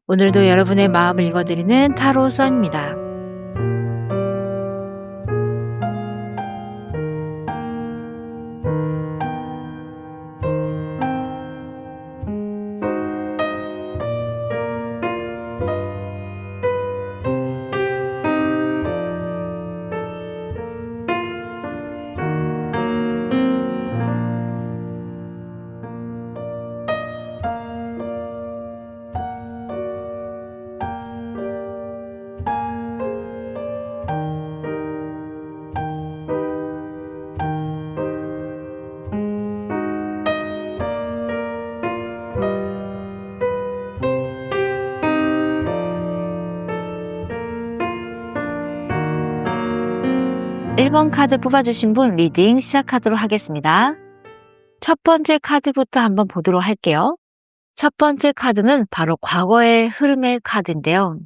오늘도 여러분의 마음을 읽어드리는 타로 썰입니다. (1) 번 카드 뽑아주신 분 리딩 시작하도록 하겠습니다. 첫 번째 카드부터 한번 보도록 할게요. 첫 번째 카드는 바로 과거의 흐름의 카드인데요.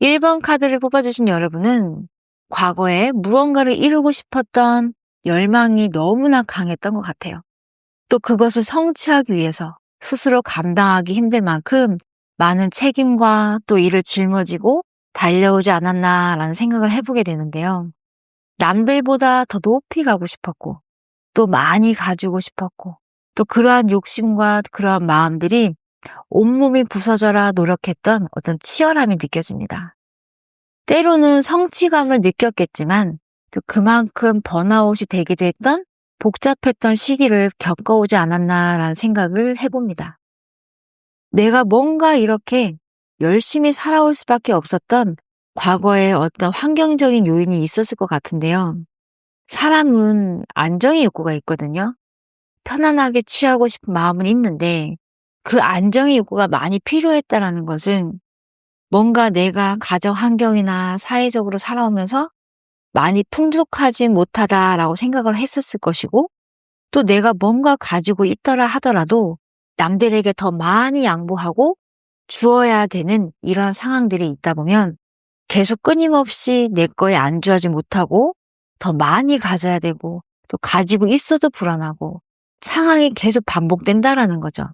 1번 카드를 뽑아주신 여러분은 과거에 무언가를 이루고 싶었던 열망이 너무나 강했던 것 같아요. 또 그것을 성취하기 위해서 스스로 감당하기 힘들 만큼 많은 책임과 또 일을 짊어지고 달려오지 않았나라는 생각을 해보게 되는데요. 남들보다 더 높이 가고 싶었고 또 많이 가지고 싶었고 또 그러한 욕심과 그러한 마음들이 온몸이 부서져라 노력했던 어떤 치열함이 느껴집니다. 때로는 성취감을 느꼈겠지만 또 그만큼 번아웃이 되기도 했던 복잡했던 시기를 겪어오지 않았나라는 생각을 해봅니다. 내가 뭔가 이렇게 열심히 살아올 수밖에 없었던 과거에 어떤 환경적인 요인이 있었을 것 같은데요. 사람은 안정의 욕구가 있거든요. 편안하게 취하고 싶은 마음은 있는데 그 안정의 욕구가 많이 필요했다라는 것은 뭔가 내가 가정 환경이나 사회적으로 살아오면서 많이 풍족하지 못하다라고 생각을 했었을 것이고 또 내가 뭔가 가지고 있더라 하더라도 남들에게 더 많이 양보하고 주어야 되는 이러한 상황들이 있다 보면 계속 끊임없이 내 거에 안주하지 못하고 더 많이 가져야 되고 또 가지고 있어도 불안하고 상황이 계속 반복된다라는 거죠.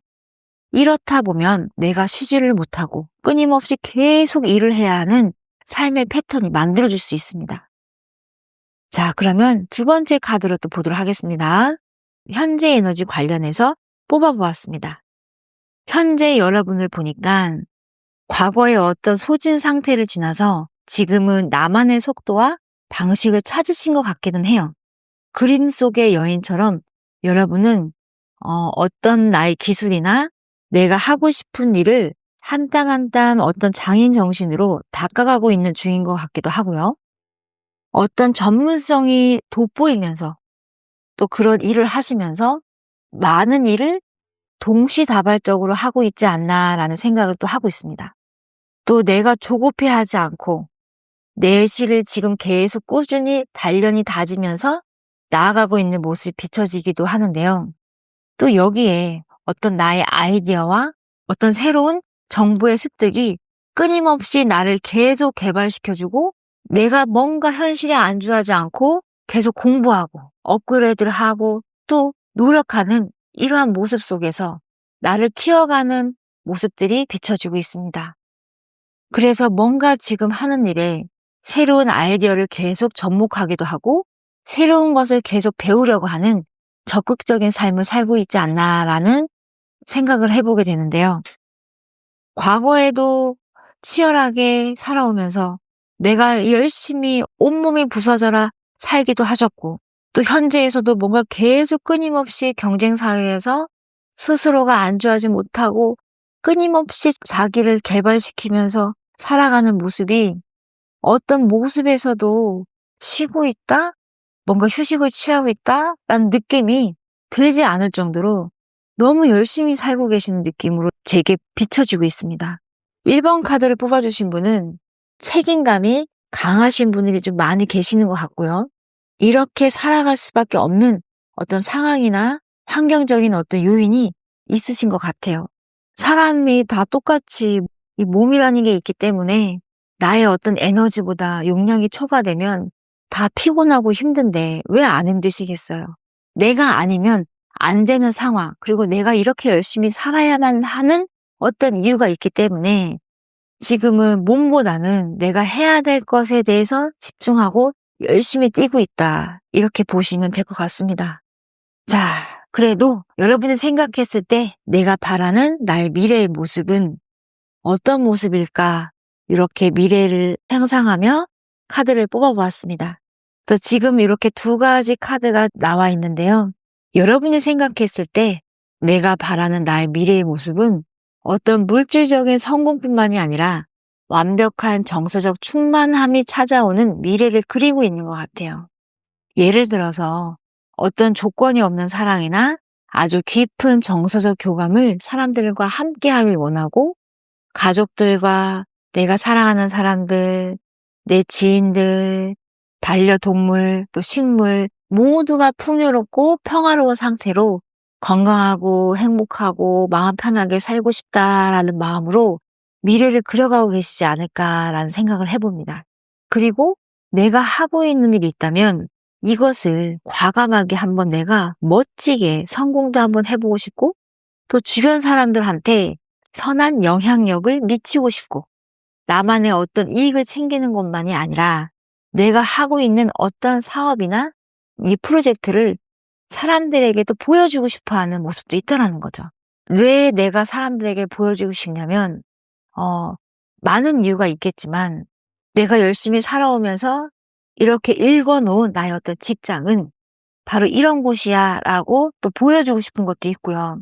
이렇다 보면 내가 쉬지를 못하고 끊임없이 계속 일을 해야 하는 삶의 패턴이 만들어질 수 있습니다. 자, 그러면 두 번째 카드로 또 보도록 하겠습니다. 현재 에너지 관련해서 뽑아보았습니다. 현재 여러분을 보니까 과거의 어떤 소진 상태를 지나서 지금은 나만의 속도와 방식을 찾으신 것 같기는 해요. 그림 속의 여인처럼 여러분은 어떤 나의 기술이나 내가 하고 싶은 일을 한 땀 한 땀 어떤 장인 정신으로 닦아가고 있는 중인 것 같기도 하고요. 어떤 전문성이 돋보이면서 또 그런 일을 하시면서 많은 일을 동시다발적으로 하고 있지 않나라는 생각을 또 하고 있습니다. 또 내가 조급해하지 않고 내실을 지금 계속 꾸준히 단련히 다지면서 나아가고 있는 모습이 비춰지기도 하는데요. 또 여기에 어떤 나의 아이디어와 어떤 새로운 정보의 습득이 끊임없이 나를 계속 개발시켜주고 내가 뭔가 현실에 안주하지 않고 계속 공부하고 업그레이드를 하고 또 노력하는 이러한 모습 속에서 나를 키워가는 모습들이 비춰지고 있습니다. 그래서 뭔가 지금 하는 일에 새로운 아이디어를 계속 접목하기도 하고 새로운 것을 계속 배우려고 하는 적극적인 삶을 살고 있지 않나라는 생각을 해보게 되는데요. 과거에도 치열하게 살아오면서 내가 열심히 온몸이 부서져라 살기도 하셨고 또 현재에서도 뭔가 계속 끊임없이 경쟁 사회에서 스스로가 안주하지 못하고 끊임없이 자기를 개발시키면서 살아가는 모습이 어떤 모습에서도 쉬고 있다? 뭔가 휴식을 취하고 있다라는 느낌이 들지 않을 정도로 너무 열심히 살고 계시는 느낌으로 제게 비춰지고 있습니다. 1번 카드를 뽑아주신 분은 책임감이 강하신 분들이 좀 많이 계시는 것 같고요. 이렇게 살아갈 수밖에 없는 어떤 상황이나 환경적인 어떤 요인이 있으신 것 같아요. 사람이 다 똑같이 이 몸이라는 게 있기 때문에 나의 어떤 에너지보다 용량이 초과되면 다 피곤하고 힘든데 왜 안 힘드시겠어요? 내가 아니면 안 되는 상황, 그리고 내가 이렇게 열심히 살아야만 하는 어떤 이유가 있기 때문에 지금은 몸보다는 내가 해야 될 것에 대해서 집중하고 열심히 뛰고 있다. 이렇게 보시면 될 것 같습니다. 자, 그래도 여러분이 생각했을 때 내가 바라는 나의 미래의 모습은 어떤 모습일까? 이렇게 미래를 상상하며 카드를 뽑아보았습니다. 그래서 지금 이렇게 두 가지 카드가 나와 있는데요. 여러분이 생각했을 때 내가 바라는 나의 미래의 모습은 어떤 물질적인 성공뿐만이 아니라 완벽한 정서적 충만함이 찾아오는 미래를 그리고 있는 것 같아요. 예를 들어서 어떤 조건이 없는 사랑이나 아주 깊은 정서적 교감을 사람들과 함께 하길 원하고 가족들과 내가 사랑하는 사람들, 내 지인들, 반려동물, 또 식물 모두가 풍요롭고 평화로운 상태로 건강하고 행복하고 마음 편하게 살고 싶다라는 마음으로 미래를 그려가고 계시지 않을까라는 생각을 해봅니다. 그리고 내가 하고 있는 일이 있다면 이것을 과감하게 한번 내가 멋지게 성공도 한번 해보고 싶고 또 주변 사람들한테 선한 영향력을 미치고 싶고 나만의 어떤 이익을 챙기는 것만이 아니라 내가 하고 있는 어떤 사업이나 이 프로젝트를 사람들에게도 보여주고 싶어 하는 모습도 있다는 거죠. 왜 내가 사람들에게 보여주고 싶냐면 많은 이유가 있겠지만 내가 열심히 살아오면서 이렇게 읽어놓은 나의 어떤 직장은 바로 이런 곳이야 라고 또 보여주고 싶은 것도 있고요.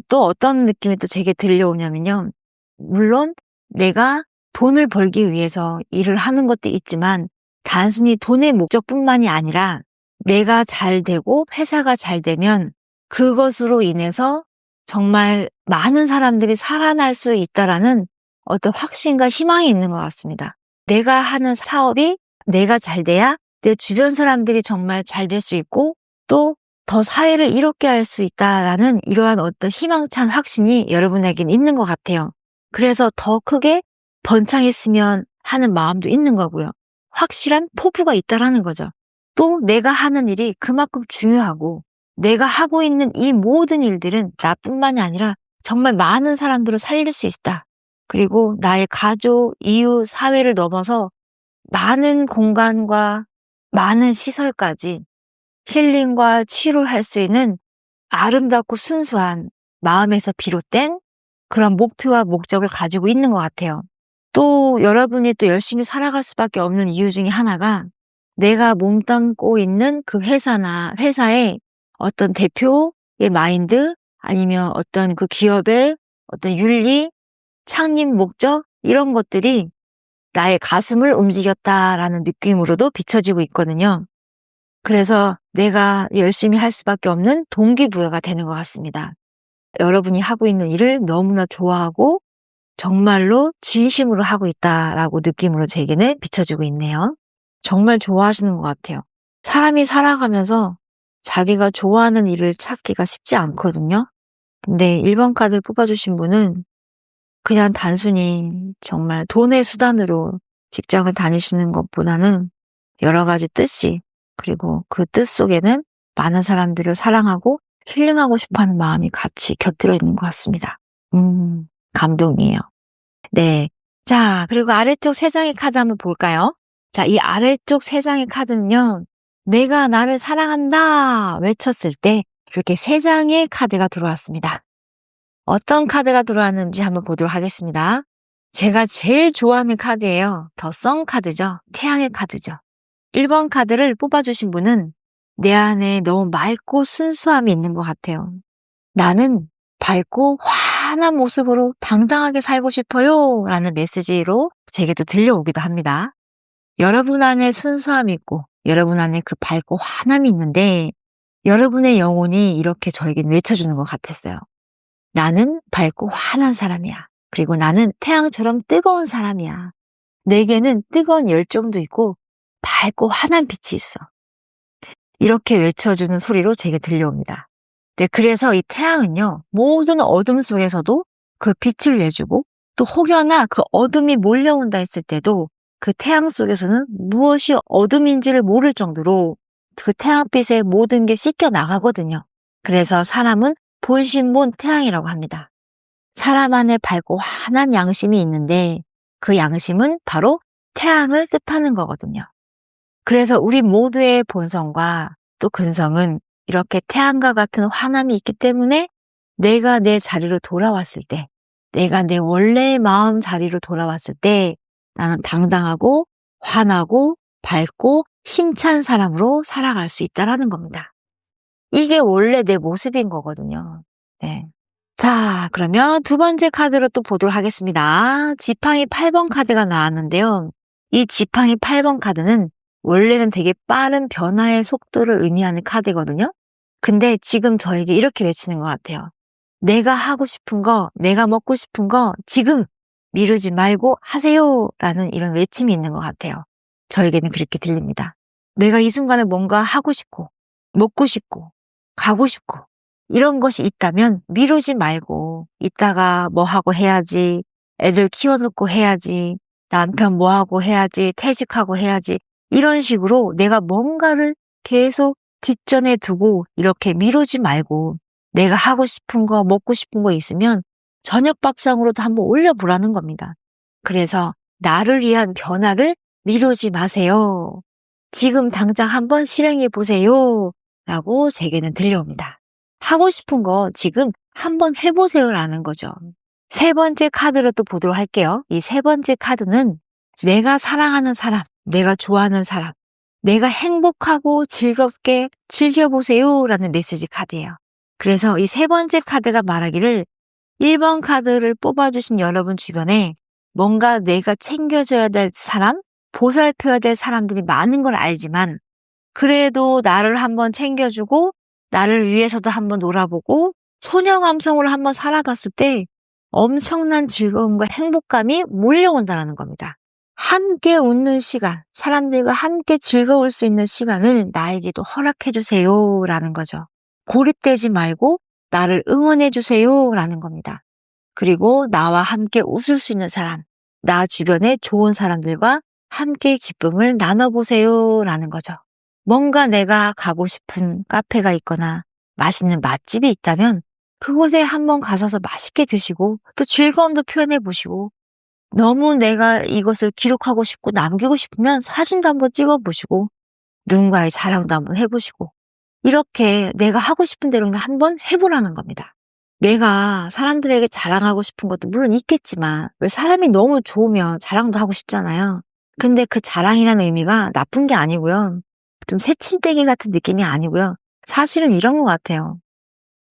또 어떤 느낌이 또 제게 들려오냐면요. 물론 내가 돈을 벌기 위해서 일을 하는 것도 있지만 단순히 돈의 목적뿐만이 아니라 내가 잘 되고 회사가 잘 되면 그것으로 인해서 정말 많은 사람들이 살아날 수 있다라는 어떤 확신과 희망이 있는 것 같습니다. 내가 하는 사업이 내가 잘 돼야 내 주변 사람들이 정말 잘 될 수 있고 또 더 사회를 이롭게 할 수 있다라는 이러한 어떤 희망찬 확신이 여러분에게는 있는 것 같아요. 그래서 더 크게 번창했으면 하는 마음도 있는 거고요. 확실한 포부가 있다라는 거죠. 또 내가 하는 일이 그만큼 중요하고 내가 하고 있는 이 모든 일들은 나뿐만이 아니라 정말 많은 사람들을 살릴 수 있다. 그리고 나의 가족, 이웃, 사회를 넘어서 많은 공간과 많은 시설까지 힐링과 치유를 할 수 있는 아름답고 순수한 마음에서 비롯된 그런 목표와 목적을 가지고 있는 것 같아요. 또 여러분이 또 열심히 살아갈 수밖에 없는 이유 중에 하나가 내가 몸담고 있는 그 회사의 어떤 대표의 마인드 아니면 어떤 그 기업의 어떤 윤리, 창립 목적 이런 것들이 나의 가슴을 움직였다라는 느낌으로도 비춰지고 있거든요. 그래서 내가 열심히 할 수밖에 없는 동기부여가 되는 것 같습니다. 여러분이 하고 있는 일을 너무나 좋아하고 정말로 진심으로 하고 있다라고 느낌으로 제게는 비춰지고 있네요. 정말 좋아하시는 것 같아요. 사람이 살아가면서 자기가 좋아하는 일을 찾기가 쉽지 않거든요. 근데 1번 카드를 뽑아주신 분은 그냥 단순히 정말 돈의 수단으로 직장을 다니시는 것보다는 여러 가지 뜻이 그리고 그 뜻 속에는 많은 사람들을 사랑하고 힐링하고 싶어하는 마음이 같이 곁들여 있는 것 같습니다. 감동이에요. 네. 자, 그리고 아래쪽 3장의 카드 한번 볼까요? 자, 이 아래쪽 3장의 카드는요. 내가 나를 사랑한다 외쳤을 때 이렇게 3장의 카드가 들어왔습니다. 어떤 카드가 들어왔는지 한번 보도록 하겠습니다. 제가 제일 좋아하는 카드예요. 더 선 카드죠. 태양의 카드죠. 1번 카드를 뽑아주신 분은 내 안에 너무 맑고 순수함이 있는 것 같아요. 나는 밝고 환한 모습으로 당당하게 살고 싶어요 라는 메시지로 제게도 들려오기도 합니다. 여러분 안에 순수함이 있고 여러분 안에 그 밝고 환함이 있는데 여러분의 영혼이 이렇게 저에게 외쳐주는 것 같았어요. 나는 밝고 환한 사람이야. 그리고 나는 태양처럼 뜨거운 사람이야. 내게는 뜨거운 열정도 있고 밝고 환한 빛이 있어. 이렇게 외쳐주는 소리로 제게 들려옵니다. 네, 그래서 이 태양은요, 모든 어둠 속에서도 그 빛을 내주고 또 혹여나 그 어둠이 몰려온다 했을 때도 그 태양 속에서는 무엇이 어둠인지를 모를 정도로 그 태양빛에 모든 게 씻겨 나가거든요. 그래서 사람은 본신본 태양이라고 합니다. 사람 안에 밝고 환한 양심이 있는데 그 양심은 바로 태양을 뜻하는 거거든요. 그래서 우리 모두의 본성과 또 근성은 이렇게 태양과 같은 환함이 있기 때문에 내가 내 자리로 돌아왔을 때, 내가 내 원래의 마음 자리로 돌아왔을 때 나는 당당하고 환하고 밝고 힘찬 사람으로 살아갈 수 있다는 겁니다. 이게 원래 내 모습인 거거든요. 네. 자, 그러면 두 번째 카드로 또 보도록 하겠습니다. 지팡이 8번 카드가 나왔는데요. 이 지팡이 8번 카드는 원래는 되게 빠른 변화의 속도를 의미하는 카드거든요. 근데 지금 저에게 이렇게 외치는 것 같아요. 내가 하고 싶은 거, 내가 먹고 싶은 거 지금 미루지 말고 하세요 라는 이런 외침이 있는 것 같아요. 저에게는 그렇게 들립니다. 내가 이 순간에 뭔가 하고 싶고 먹고 싶고 가고 싶고 이런 것이 있다면 미루지 말고 이따가 뭐 하고 해야지, 애들 키워놓고 해야지, 남편 뭐 하고 해야지, 퇴직하고 해야지 이런 식으로 내가 뭔가를 계속 뒷전에 두고 이렇게 미루지 말고 내가 하고 싶은 거, 먹고 싶은 거 있으면 저녁 밥상으로도 한번 올려보라는 겁니다. 그래서 나를 위한 변화를 미루지 마세요. 지금 당장 한번 실행해 보세요. 라고 제게는 들려옵니다. 하고 싶은 거 지금 한번 해보세요라는 거죠. 세 번째 카드로 또 보도록 할게요. 이 세 번째 카드는 내가 사랑하는 사람, 내가 좋아하는 사람, 내가 행복하고 즐겁게 즐겨보세요라는 메시지 카드예요. 그래서 이 세 번째 카드가 말하기를 1번 카드를 뽑아주신 여러분 주변에 뭔가 내가 챙겨줘야 될 사람, 보살펴야 될 사람들이 많은 걸 알지만 그래도 나를 한번 챙겨주고 나를 위해서도 한번 놀아보고 소녀 감성으로 한번 살아봤을 때 엄청난 즐거움과 행복감이 몰려온다는 겁니다. 함께 웃는 시간, 사람들과 함께 즐거울 수 있는 시간을 나에게도 허락해주세요 라는 거죠. 고립되지 말고 나를 응원해주세요 라는 겁니다. 그리고 나와 함께 웃을 수 있는 사람, 나 주변에 좋은 사람들과 함께 기쁨을 나눠보세요 라는 거죠. 뭔가 내가 가고 싶은 카페가 있거나 맛있는 맛집이 있다면 그곳에 한번 가셔서 맛있게 드시고 또 즐거움도 표현해 보시고 너무 내가 이것을 기록하고 싶고 남기고 싶으면 사진도 한번 찍어 보시고 누군가의 자랑도 한번 해보시고 이렇게 내가 하고 싶은 대로는 한번 해보라는 겁니다. 내가 사람들에게 자랑하고 싶은 것도 물론 있겠지만 왜 사람이 너무 좋으면 자랑도 하고 싶잖아요. 근데 그 자랑이라는 의미가 나쁜 게 아니고요. 좀 새침대기 같은 느낌이 아니고요. 사실은 이런 것 같아요.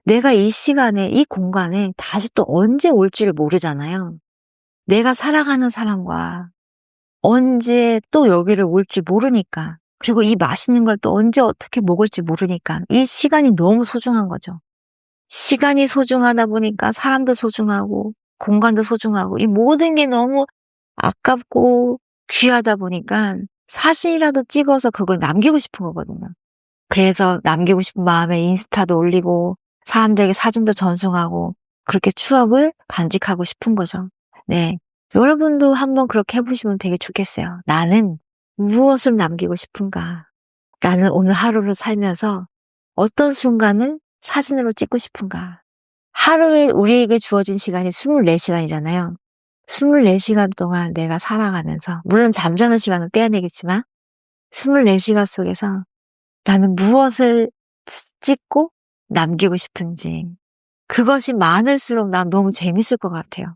내가 이 시간에, 이 공간에 다시 또 언제 올지를 모르잖아요. 내가 사랑하는 사람과 언제 또 여기를 올지 모르니까, 그리고 이 맛있는 걸 또 언제 어떻게 먹을지 모르니까 이 시간이 너무 소중한 거죠. 시간이 소중하다 보니까 사람도 소중하고 공간도 소중하고 이 모든 게 너무 아깝고 귀하다 보니까 사진이라도 찍어서 그걸 남기고 싶은 거거든요. 그래서 남기고 싶은 마음에 인스타도 올리고 사람들에게 사진도 전송하고 그렇게 추억을 간직하고 싶은 거죠. 네, 여러분도 한번 그렇게 해보시면 되게 좋겠어요. 나는 무엇을 남기고 싶은가? 나는 오늘 하루를 살면서 어떤 순간을 사진으로 찍고 싶은가? 하루에 우리에게 주어진 시간이 24시간이잖아요. 24시간 동안 내가 살아가면서 물론 잠자는 시간은 떼어내겠지만 24시간 속에서 나는 무엇을 찍고 남기고 싶은지 그것이 많을수록 난 너무 재밌을 것 같아요.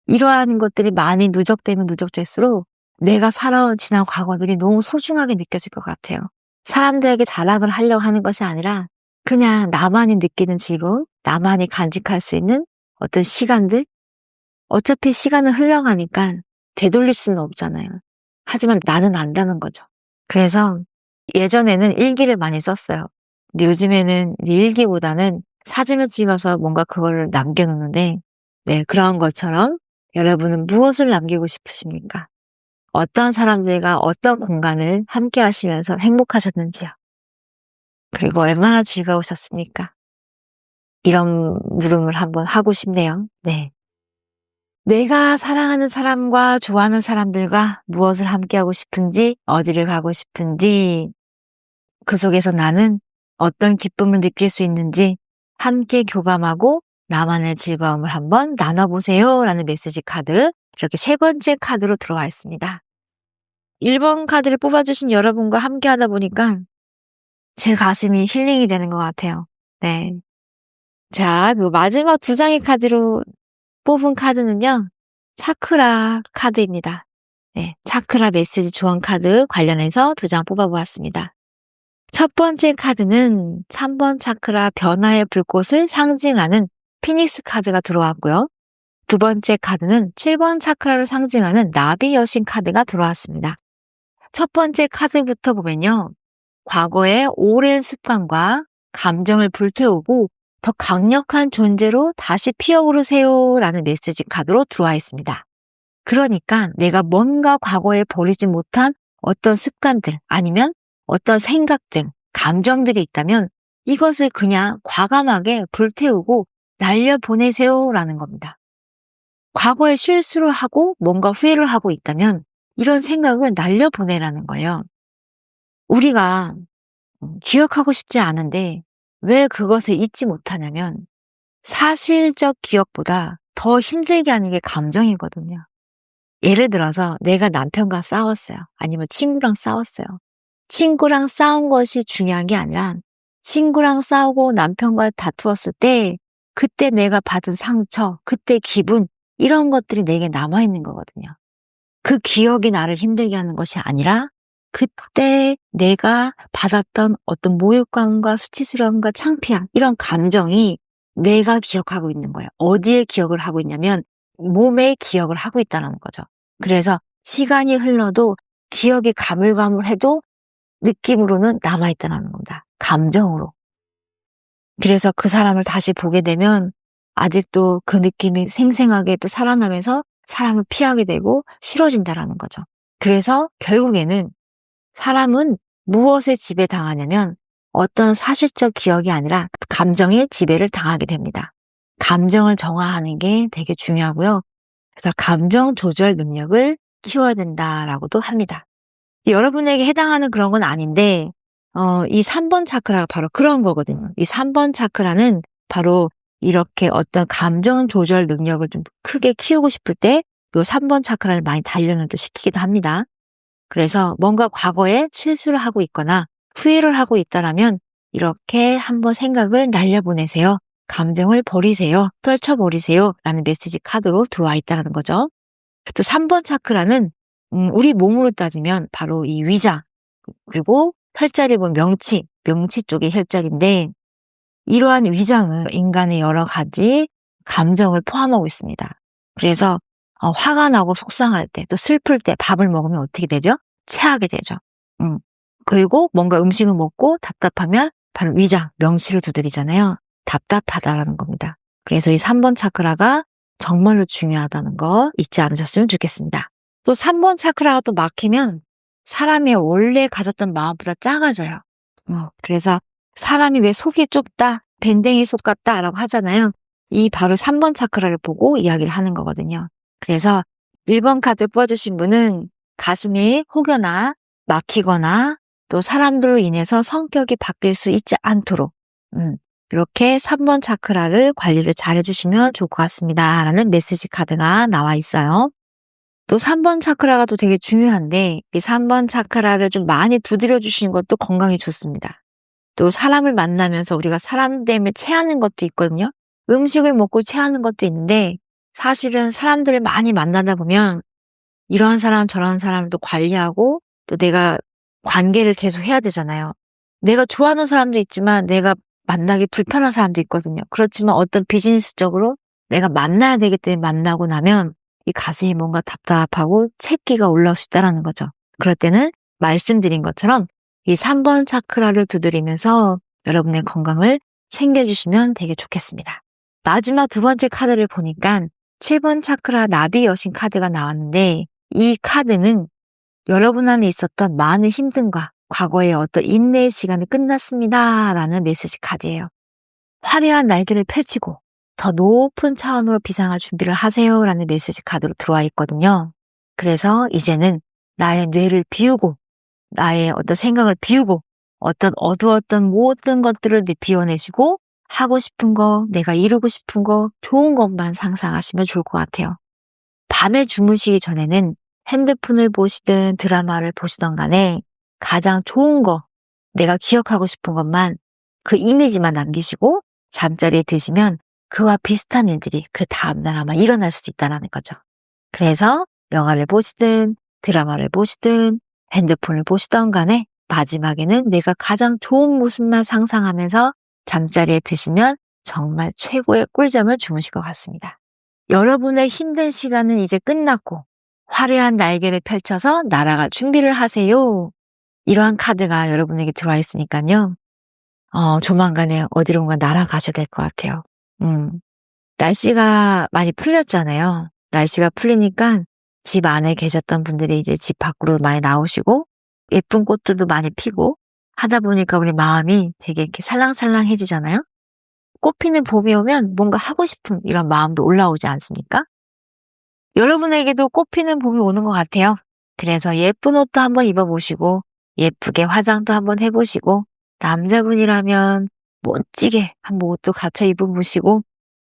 이러한 것들이 많이 누적되면 누적될수록 내가 살아온 지난 과거들이 너무 소중하게 느껴질 것 같아요. 사람들에게 자랑을 하려고 하는 것이 아니라 그냥 나만이 느끼는 즐거움, 나만이 간직할 수 있는 어떤 시간들, 어차피 시간은 흘러가니까 되돌릴 수는 없잖아요. 하지만 나는 안다는 거죠. 그래서 예전에는 일기를 많이 썼어요. 근데 요즘에는 이제 일기보다는 사진을 찍어서 뭔가 그거를 남겨놓는데, 네, 그런 것처럼 여러분은 무엇을 남기고 싶으십니까? 어떤 사람들과 어떤 공간을 함께 하시면서 행복하셨는지요? 그리고 얼마나 즐거우셨습니까? 이런 물음을 한번 하고 싶네요. 네. 내가 사랑하는 사람과 좋아하는 사람들과 무엇을 함께하고 싶은지, 어디를 가고 싶은지, 그 속에서 나는 어떤 기쁨을 느낄 수 있는지 함께 교감하고 나만의 즐거움을 한번 나눠보세요 라는 메시지 카드, 이렇게 세 번째 카드로 들어와 있습니다. 1번 카드를 뽑아주신 여러분과 함께 하다 보니까 제 가슴이 힐링이 되는 것 같아요. 네. 자, 그 마지막 2장의 카드로 뽑은 카드는요, 차크라 카드입니다. 네, 차크라 메시지 조언 카드 관련해서 2장 뽑아보았습니다. 첫 번째 카드는 3번 차크라 변화의 불꽃을 상징하는 피닉스 카드가 들어왔고요. 두 번째 카드는 7번 차크라를 상징하는 나비 여신 카드가 들어왔습니다. 첫 번째 카드부터 보면요, 과거의 오랜 습관과 감정을 불태우고 더 강력한 존재로 다시 피어오르세요 라는 메시지 카드로 들어와 있습니다. 그러니까 내가 뭔가 과거에 버리지 못한 어떤 습관들 아니면 어떤 생각들, 감정들이 있다면 이것을 그냥 과감하게 불태우고 날려보내세요 라는 겁니다. 과거에 실수를 하고 뭔가 후회를 하고 있다면 이런 생각을 날려보내라는 거예요. 우리가 기억하고 싶지 않은데 왜 그것을 잊지 못하냐면 사실적 기억보다 더 힘들게 하는 게 감정이거든요. 예를 들어서 내가 남편과 싸웠어요. 아니면 친구랑 싸웠어요. 친구랑 싸운 것이 중요한 게 아니라 친구랑 싸우고 남편과 다투었을 때 그때 내가 받은 상처, 그때 기분, 이런 것들이 내게 남아있는 거거든요. 그 기억이 나를 힘들게 하는 것이 아니라 그때 내가 받았던 어떤 모욕감과 수치스러움과 창피함, 이런 감정이 내가 기억하고 있는 거예요. 어디에 기억을 하고 있냐면 몸에 기억을 하고 있다는 거죠. 그래서 시간이 흘러도 기억이 가물가물해도 느낌으로는 남아있다는 겁니다. 감정으로. 그래서 그 사람을 다시 보게 되면 아직도 그 느낌이 생생하게 또 살아나면서 사람을 피하게 되고 싫어진다라는 거죠. 그래서 결국에는 사람은 무엇에 지배당하냐면 어떤 사실적 기억이 아니라 감정의 지배를 당하게 됩니다. 감정을 정화하는 게 되게 중요하고요. 그래서 감정 조절 능력을 키워야 된다라고도 합니다. 여러분에게 해당하는 그런 건 아닌데 이 3번 차크라가 바로 그런 거거든요. 이 3번 차크라는 바로 이렇게 어떤 감정 조절 능력을 좀 크게 키우고 싶을 때 이 3번 차크라를 많이 단련을 또 시키기도 합니다. 그래서 뭔가 과거에 실수를 하고 있거나 후회를 하고 있다라면 이렇게 한번 생각을 날려보내세요. 감정을 버리세요. 떨쳐버리세요. 라는 메시지 카드로 들어와 있다는 거죠. 또 3번 차크라는 우리 몸으로 따지면 바로 이 위장, 그리고 혈자리 보면 명치 쪽의 혈자리인데 이러한 위장은 인간의 여러 가지 감정을 포함하고 있습니다. 그래서 화가 나고 속상할 때, 또 슬플 때 밥을 먹으면 어떻게 되죠? 체하게 되죠. 그리고 뭔가 음식을 먹고 답답하면 바로 위장, 명치를 두드리잖아요. 답답하다라는 겁니다. 그래서 이 3번 차크라가 정말로 중요하다는 거 잊지 않으셨으면 좋겠습니다. 또 3번 차크라가 또 막히면 사람이 원래 가졌던 마음보다 작아져요. 그래서 사람이 왜 속이 좁다, 밴댕이 속 같다 라고 하잖아요. 이 바로 3번 차크라를 보고 이야기를 하는 거거든요. 그래서 1번 카드 뽑아주신 분은 가슴이 혹여나 막히거나 또 사람들로 인해서 성격이 바뀔 수 있지 않도록 이렇게 3번 차크라를 관리를 잘 해주시면 좋을 것 같습니다 라는 메시지 카드가 나와 있어요. 또 3번 차크라가 또 되게 중요한데 이 3번 차크라를 좀 많이 두드려 주시는 것도 건강에 좋습니다. 또 사람을 만나면서 우리가 사람 때문에 체하는 것도 있거든요. 음식을 먹고 체하는 것도 있는데 사실은 사람들을 많이 만나다 보면 이런 사람 저런 사람도 관리하고 또 내가 관계를 계속 해야 되잖아요. 내가 좋아하는 사람도 있지만 내가 만나기 불편한 사람도 있거든요. 그렇지만 어떤 비즈니스적으로 내가 만나야 되기 때문에 만나고 나면 이 가슴이 뭔가 답답하고 채기가 올라올 수 있다는 거죠. 그럴 때는 말씀드린 것처럼 이 3번 차크라를 두드리면서 여러분의 건강을 챙겨주시면 되게 좋겠습니다. 마지막 2번째 카드를 보니까 7번 차크라 나비 여신 카드가 나왔는데 이 카드는 여러분 안에 있었던 많은 힘듦과 과거의 어떤 인내의 시간이 끝났습니다 라는 메시지 카드예요. 화려한 날개를 펼치고 더 높은 차원으로 비상할 준비를 하세요 라는 메시지 카드로 들어와 있거든요. 그래서 이제는 나의 뇌를 비우고 나의 어떤 생각을 비우고 어떤 어두웠던 모든 것들을 비워내시고 하고 싶은 거, 내가 이루고 싶은 거, 좋은 것만 상상하시면 좋을 것 같아요. 밤에 주무시기 전에는 핸드폰을 보시든 드라마를 보시던 간에 가장 좋은 거, 내가 기억하고 싶은 것만, 그 이미지만 남기시고 잠자리에 드시면 그와 비슷한 일들이 그 다음날 아마 일어날 수도 있다는 거죠. 그래서 영화를 보시든 드라마를 보시든 핸드폰을 보시던 간에 마지막에는 내가 가장 좋은 모습만 상상하면서 잠자리에 드시면 정말 최고의 꿀잠을 주무실 것 같습니다. 여러분의 힘든 시간은 이제 끝났고 화려한 날개를 펼쳐서 날아갈 준비를 하세요. 이러한 카드가 여러분에게 들어와 있으니까요. 조만간에 어디론가 날아가셔야 될 것 같아요. 날씨가 많이 풀렸잖아요. 날씨가 풀리니까 집 안에 계셨던 분들이 이제 집 밖으로 많이 나오시고 예쁜 꽃들도 많이 피고 하다 보니까 우리 마음이 되게 이렇게 살랑살랑해지잖아요. 꽃피는 봄이 오면 뭔가 하고 싶은 이런 마음도 올라오지 않습니까? 여러분에게도 꽃피는 봄이 오는 것 같아요. 그래서 예쁜 옷도 한번 입어보시고 예쁘게 화장도 한번 해보시고 남자분이라면 멋지게 한번 옷도 갖춰 입어보시고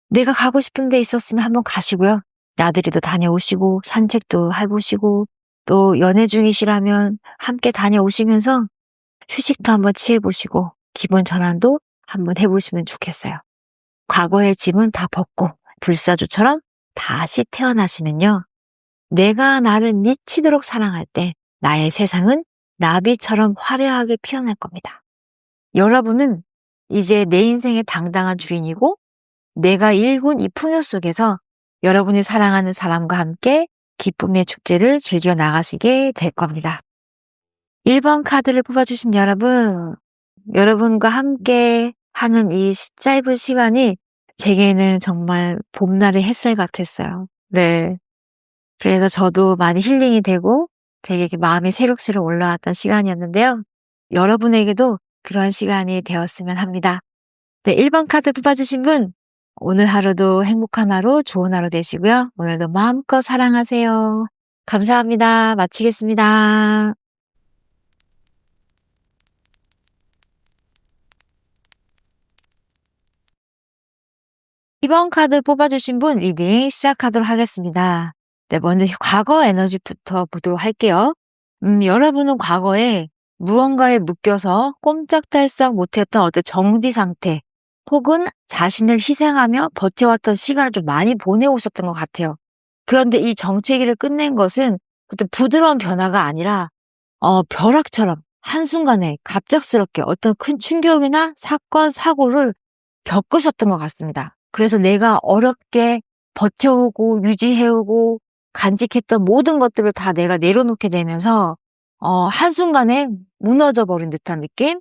내가 가고 싶은 데 있었으면 한번 가시고요. 나들이도 다녀오시고 산책도 해보시고 또 연애 중이시라면 함께 다녀오시면서 휴식도 한번 취해보시고 기분 전환도 한번 해보시면 좋겠어요. 과거의 짐은 다 벗고 불사조처럼 다시 태어나시면요. 내가 나를 미치도록 사랑할 때 나의 세상은 나비처럼 화려하게 피어날 겁니다. 여러분은 이제 내 인생의 당당한 주인이고 내가 일군 이 풍요 속에서 여러분이 사랑하는 사람과 함께 기쁨의 축제를 즐겨 나가시게 될 겁니다. 1번 카드를 뽑아주신 여러분, 여러분과 함께 하는 이 짧은 시간이 제게는 정말 봄날의 햇살 같았어요. 네. 그래서 저도 많이 힐링이 되고 되게 이렇게 마음이 새록새록 올라왔던 시간이었는데요. 여러분에게도 그런 시간이 되었으면 합니다. 네, 1번 카드 뽑아주신 분, 오늘 하루도 행복한 하루, 좋은 하루 되시고요. 오늘도 마음껏 사랑하세요. 감사합니다. 마치겠습니다. 2번 카드 뽑아주신 분 리딩 시작하도록 하겠습니다. 네, 먼저 과거 에너지부터 보도록 할게요. 여러분은 과거에 무언가에 묶여서 꼼짝달싹 못했던 어떤 정지 상태 혹은 자신을 희생하며 버텨왔던 시간을 좀 많이 보내오셨던 것 같아요. 그런데 이 정체기를 끝낸 것은 어떤 부드러운 변화가 아니라 벼락처럼 한순간에 갑작스럽게 어떤 큰 충격이나 사건, 사고를 겪으셨던 것 같습니다. 그래서 내가 어렵게 버텨오고 유지해오고 간직했던 모든 것들을 다 내가 내려놓게 되면서 한순간에 무너져 버린 듯한 느낌?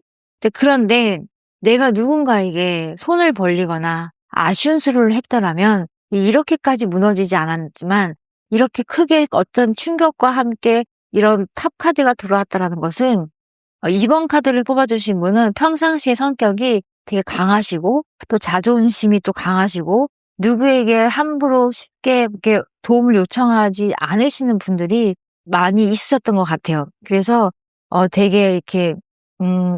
그런데 내가 누군가에게 손을 벌리거나 아쉬운 수를 했더라면 이렇게까지 무너지지 않았지만 이렇게 크게 어떤 충격과 함께 이런 탑 카드가 들어왔다는 것은 2번 카드를 뽑아주신 분은 평상시의 성격이 되게 강하시고 또 자존심이 또 강하시고 누구에게 함부로 쉽게 이렇게 도움을 요청하지 않으시는 분들이 많이 있으셨던 것 같아요. 그래서 되게 이렇게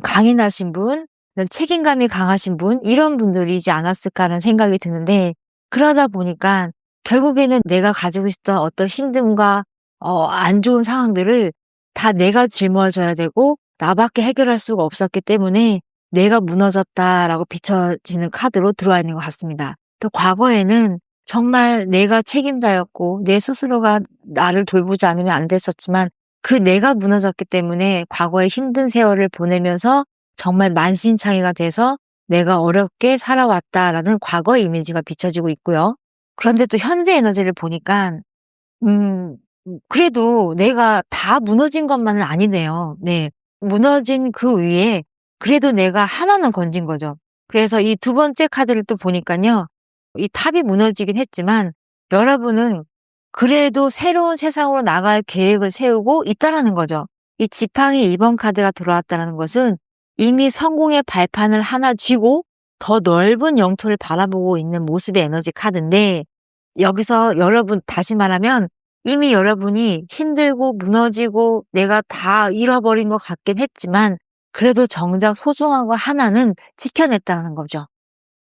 강인하신 분, 책임감이 강하신 분 이런 분들이지 않았을까라는 생각이 드는데 그러다 보니까 결국에는 내가 가지고 있었던 어떤 힘듦과 안 좋은 상황들을 다 내가 짊어져야 되고 나밖에 해결할 수가 없었기 때문에 내가 무너졌다라고 비춰지는 카드로 들어와 있는 것 같습니다. 또 과거에는 정말 내가 책임자였고 내 스스로가 나를 돌보지 않으면 안 됐었지만 그 내가 무너졌기 때문에 과거의 힘든 세월을 보내면서 정말 만신창이가 돼서 내가 어렵게 살아왔다라는 과거의 이미지가 비춰지고 있고요. 그런데 또 현재 에너지를 보니까 그래도 내가 다 무너진 것만은 아니네요. 네. 무너진 그 위에 그래도 내가 하나는 건진 거죠. 그래서 이 2번째 카드를 또 보니까요. 이 탑이 무너지긴 했지만 여러분은 그래도 새로운 세상으로 나갈 계획을 세우고 있다라는 거죠. 이 지팡이 2번 카드가 들어왔다는 것은 이미 성공의 발판을 하나 쥐고 더 넓은 영토를 바라보고 있는 모습의 에너지 카드인데 여기서 여러분 다시 말하면 이미 여러분이 힘들고 무너지고 내가 다 잃어버린 것 같긴 했지만 그래도 정작 소중한 거 하나는 지켜냈다는 거죠.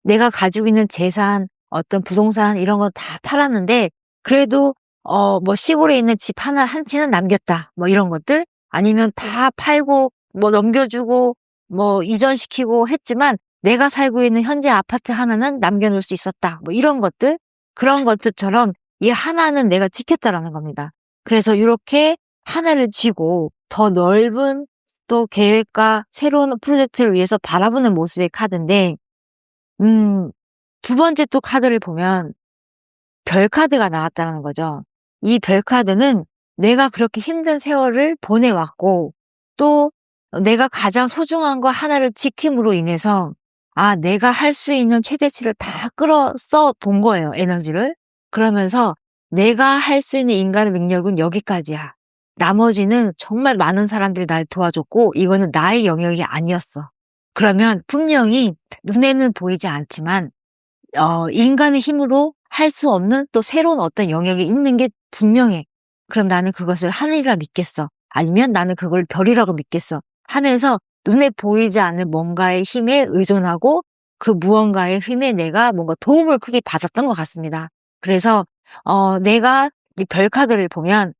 내가 가지고 있는 재산, 어떤 부동산 이런 거 다 팔았는데 그래도 뭐 시골에 있는 집 하나 한 채는 남겼다. 뭐 이런 것들 아니면 다 팔고 뭐 넘겨주고 뭐 이전시키고 했지만 내가 살고 있는 현재 아파트 하나는 남겨놓을 수 있었다. 뭐 이런 것들 그런 것들처럼 이 하나는 내가 지켰다라는 겁니다. 그래서 이렇게 하나를 쥐고 더 넓은 또 계획과 새로운 프로젝트를 위해서 바라보는 모습의 카드인데 두 번째 또 카드를 보면 별 카드가 나왔다는 거죠. 이 별 카드는 내가 그렇게 힘든 세월을 보내왔고 또 내가 가장 소중한 거 하나를 지킴으로 인해서 내가 할 수 있는 최대치를 다 끌어 써 본 거예요, 에너지를. 그러면서 내가 할 수 있는 인간의 능력은 여기까지야. 나머지는 정말 많은 사람들이 날 도와줬고 이거는 나의 영역이 아니었어. 그러면 분명히 눈에는 보이지 않지만 인간의 힘으로 할 수 없는 또 새로운 어떤 영역이 있는 게 분명해. 그럼 나는 그것을 하늘이라 믿겠어. 아니면 나는 그걸 별이라고 믿겠어. 하면서 눈에 보이지 않는 뭔가의 힘에 의존하고 그 무언가의 힘에 내가 뭔가 도움을 크게 받았던 것 같습니다. 그래서 내가 이 별 카드를 보면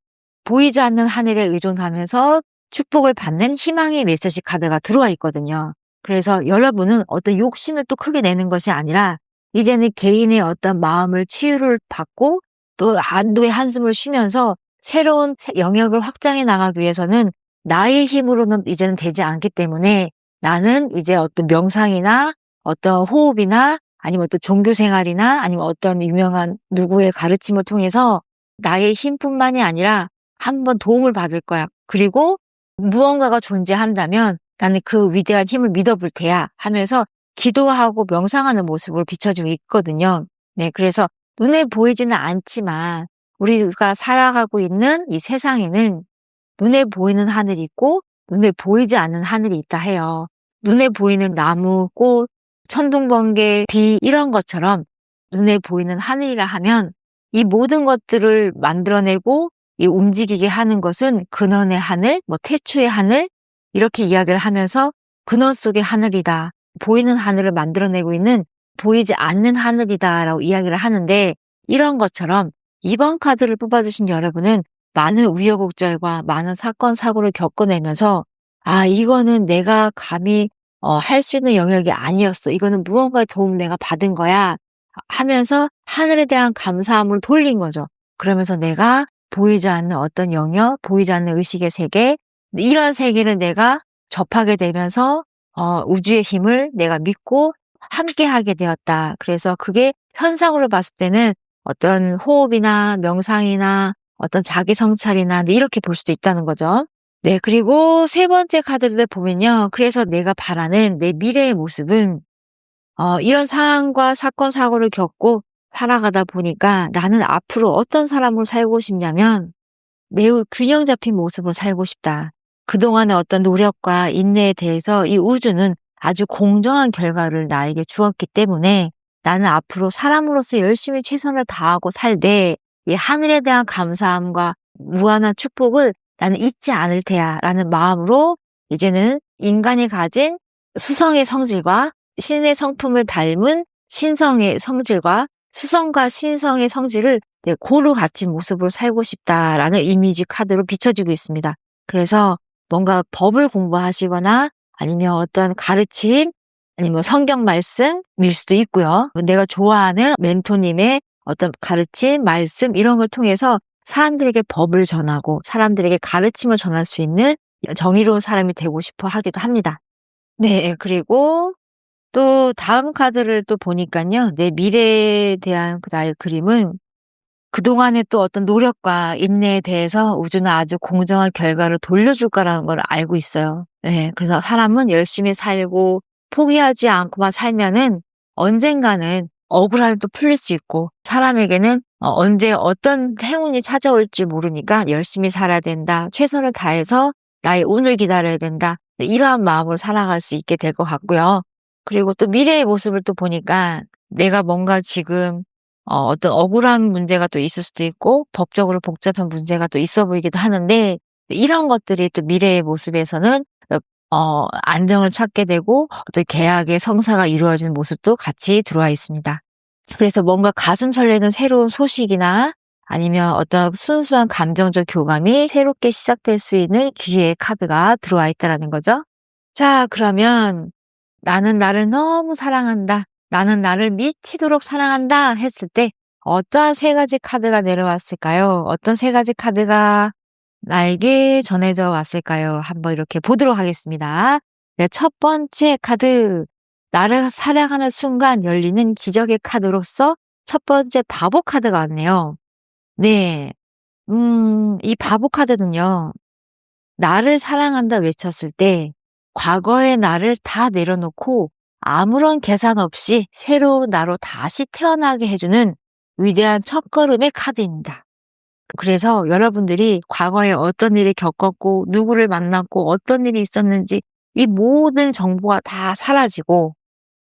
보이지 않는 하늘에 의존하면서 축복을 받는 희망의 메시지 카드가 들어와 있거든요. 그래서 여러분은 어떤 욕심을 또 크게 내는 것이 아니라 이제는 개인의 어떤 마음을 치유를 받고 또 안도의 한숨을 쉬면서 새로운 영역을 확장해 나가기 위해서는 나의 힘으로는 이제는 되지 않기 때문에 나는 이제 어떤 명상이나 어떤 호흡이나 아니면 어떤 종교 생활이나 아니면 어떤 유명한 누구의 가르침을 통해서 나의 힘뿐만이 아니라 한번 도움을 받을 거야. 그리고 무언가가 존재한다면 나는 그 위대한 힘을 믿어볼 테야 하면서 기도하고 명상하는 모습을 비춰주고 있거든요. 네, 그래서 눈에 보이지는 않지만 우리가 살아가고 있는 이 세상에는 눈에 보이는 하늘이 있고 눈에 보이지 않는 하늘이 있다 해요. 눈에 보이는 나무, 꽃, 천둥번개, 비 이런 것처럼 눈에 보이는 하늘이라 하면 이 모든 것들을 만들어내고 이 움직이게 하는 것은 근원의 하늘, 뭐 태초의 하늘 이렇게 이야기를 하면서 근원 속의 하늘이다. 보이는 하늘을 만들어내고 있는 보이지 않는 하늘이다라고 이야기를 하는데 이런 것처럼 이번 카드를 뽑아주신 여러분은 많은 우여곡절과 많은 사건, 사고를 겪어내면서 이거는 내가 감히 할 수 있는 영역이 아니었어. 이거는 무언가의 도움을 내가 받은 거야. 하면서 하늘에 대한 감사함을 돌린 거죠. 그러면서 내가 보이지 않는 어떤 영역, 보이지 않는 의식의 세계, 이런 세계를 내가 접하게 되면서 우주의 힘을 내가 믿고 함께 하게 되었다. 그래서 그게 현상으로 봤을 때는 어떤 호흡이나 명상이나 어떤 자기 성찰이나 이렇게 볼 수도 있다는 거죠. 네, 그리고 세 번째 카드를 보면요. 그래서 내가 바라는 내 미래의 모습은 이런 상황과 사건, 사고를 겪고 살아가다 보니까 나는 앞으로 어떤 사람으로 살고 싶냐면 매우 균형 잡힌 모습으로 살고 싶다. 그동안의 어떤 노력과 인내에 대해서 이 우주는 아주 공정한 결과를 나에게 주었기 때문에 나는 앞으로 사람으로서 열심히 최선을 다하고 살되 이 하늘에 대한 감사함과 무한한 축복을 나는 잊지 않을 테야 라는 마음으로 이제는 인간이 가진 수성의 성질과 신의 성품을 닮은 신성의 성질과 수성과 신성의 성질을 고루 갖춘 모습으로 살고 싶다라는 이미지 카드로 비춰지고 있습니다. 그래서 뭔가 법을 공부하시거나 아니면 어떤 가르침 아니면 성경 말씀일 수도 있고요. 내가 좋아하는 멘토님의 어떤 가르침, 말씀 이런 걸 통해서 사람들에게 법을 전하고 사람들에게 가르침을 전할 수 있는 정의로운 사람이 되고 싶어 하기도 합니다. 네, 그리고 또 다음 카드를 또 보니까요. 내 미래에 대한 나의 그림은 그동안의 또 어떤 노력과 인내에 대해서 우주는 아주 공정한 결과를 돌려줄 거라는 걸 알고 있어요. 네, 그래서 사람은 열심히 살고 포기하지 않고만 살면은 언젠가는 억울함이 또 풀릴 수 있고 사람에게는 언제 어떤 행운이 찾아올지 모르니까 열심히 살아야 된다. 최선을 다해서 나의 운을 기다려야 된다. 이러한 마음으로 살아갈 수 있게 될 것 같고요. 그리고 또 미래의 모습을 또 보니까 내가 뭔가 지금 어떤 억울한 문제가 또 있을 수도 있고 법적으로 복잡한 문제가 또 있어 보이기도 하는데 이런 것들이 또 미래의 모습에서는 안정을 찾게 되고 어떤 계약의 성사가 이루어지는 모습도 같이 들어와 있습니다. 그래서 뭔가 가슴 설레는 새로운 소식이나 아니면 어떤 순수한 감정적 교감이 새롭게 시작될 수 있는 기회의 카드가 들어와 있다라는 거죠. 자, 그러면 나는 나를 너무 사랑한다. 나는 나를 미치도록 사랑한다 했을 때 어떠한 세 가지 카드가 내려왔을까요? 어떤 세 가지 카드가 나에게 전해져 왔을까요? 한번 이렇게 보도록 하겠습니다. 네, 첫 번째 카드. 나를 사랑하는 순간 열리는 기적의 카드로서 첫 번째 바보 카드가 왔네요. 네. 이 바보 카드는요. 나를 사랑한다 외쳤을 때 과거의 나를 다 내려놓고 아무런 계산 없이 새로운 나로 다시 태어나게 해주는 위대한 첫걸음의 카드입니다. 그래서 여러분들이 과거에 어떤 일을 겪었고 누구를 만났고 어떤 일이 있었는지 이 모든 정보가 다 사라지고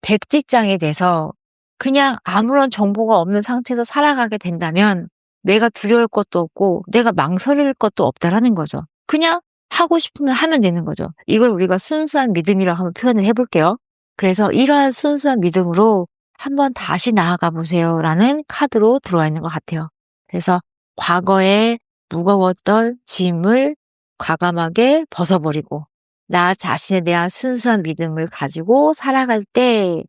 백지장이 돼서 그냥 아무런 정보가 없는 상태에서 살아가게 된다면 내가 두려울 것도 없고 내가 망설일 것도 없다라는 거죠. 그냥 하고 싶으면 하면 되는 거죠. 이걸 우리가 순수한 믿음이라고 한번 표현을 해볼게요. 그래서 이러한 순수한 믿음으로 한번 다시 나아가 보세요라는 카드로 들어와 있는 것 같아요. 그래서 과거에 무거웠던 짐을 과감하게 벗어버리고 나 자신에 대한 순수한 믿음을 가지고 살아갈 때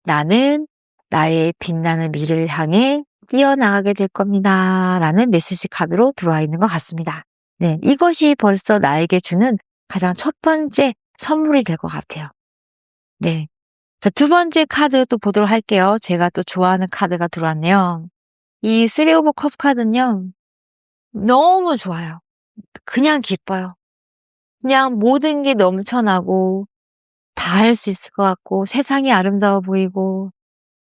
나는 나의 빛나는 미래를 향해 뛰어나가게 될 겁니다. 라는 메시지 카드로 들어와 있는 것 같습니다. 네, 이것이 벌써 나에게 주는 가장 첫 번째 선물이 될 것 같아요. 네. 자, 두 번째 카드 또 보도록 할게요. 제가 또 좋아하는 카드가 들어왔네요. 이 3 오브 컵 카드는요. 너무 좋아요. 그냥 기뻐요. 그냥 모든 게 넘쳐나고 다 할 수 있을 것 같고 세상이 아름다워 보이고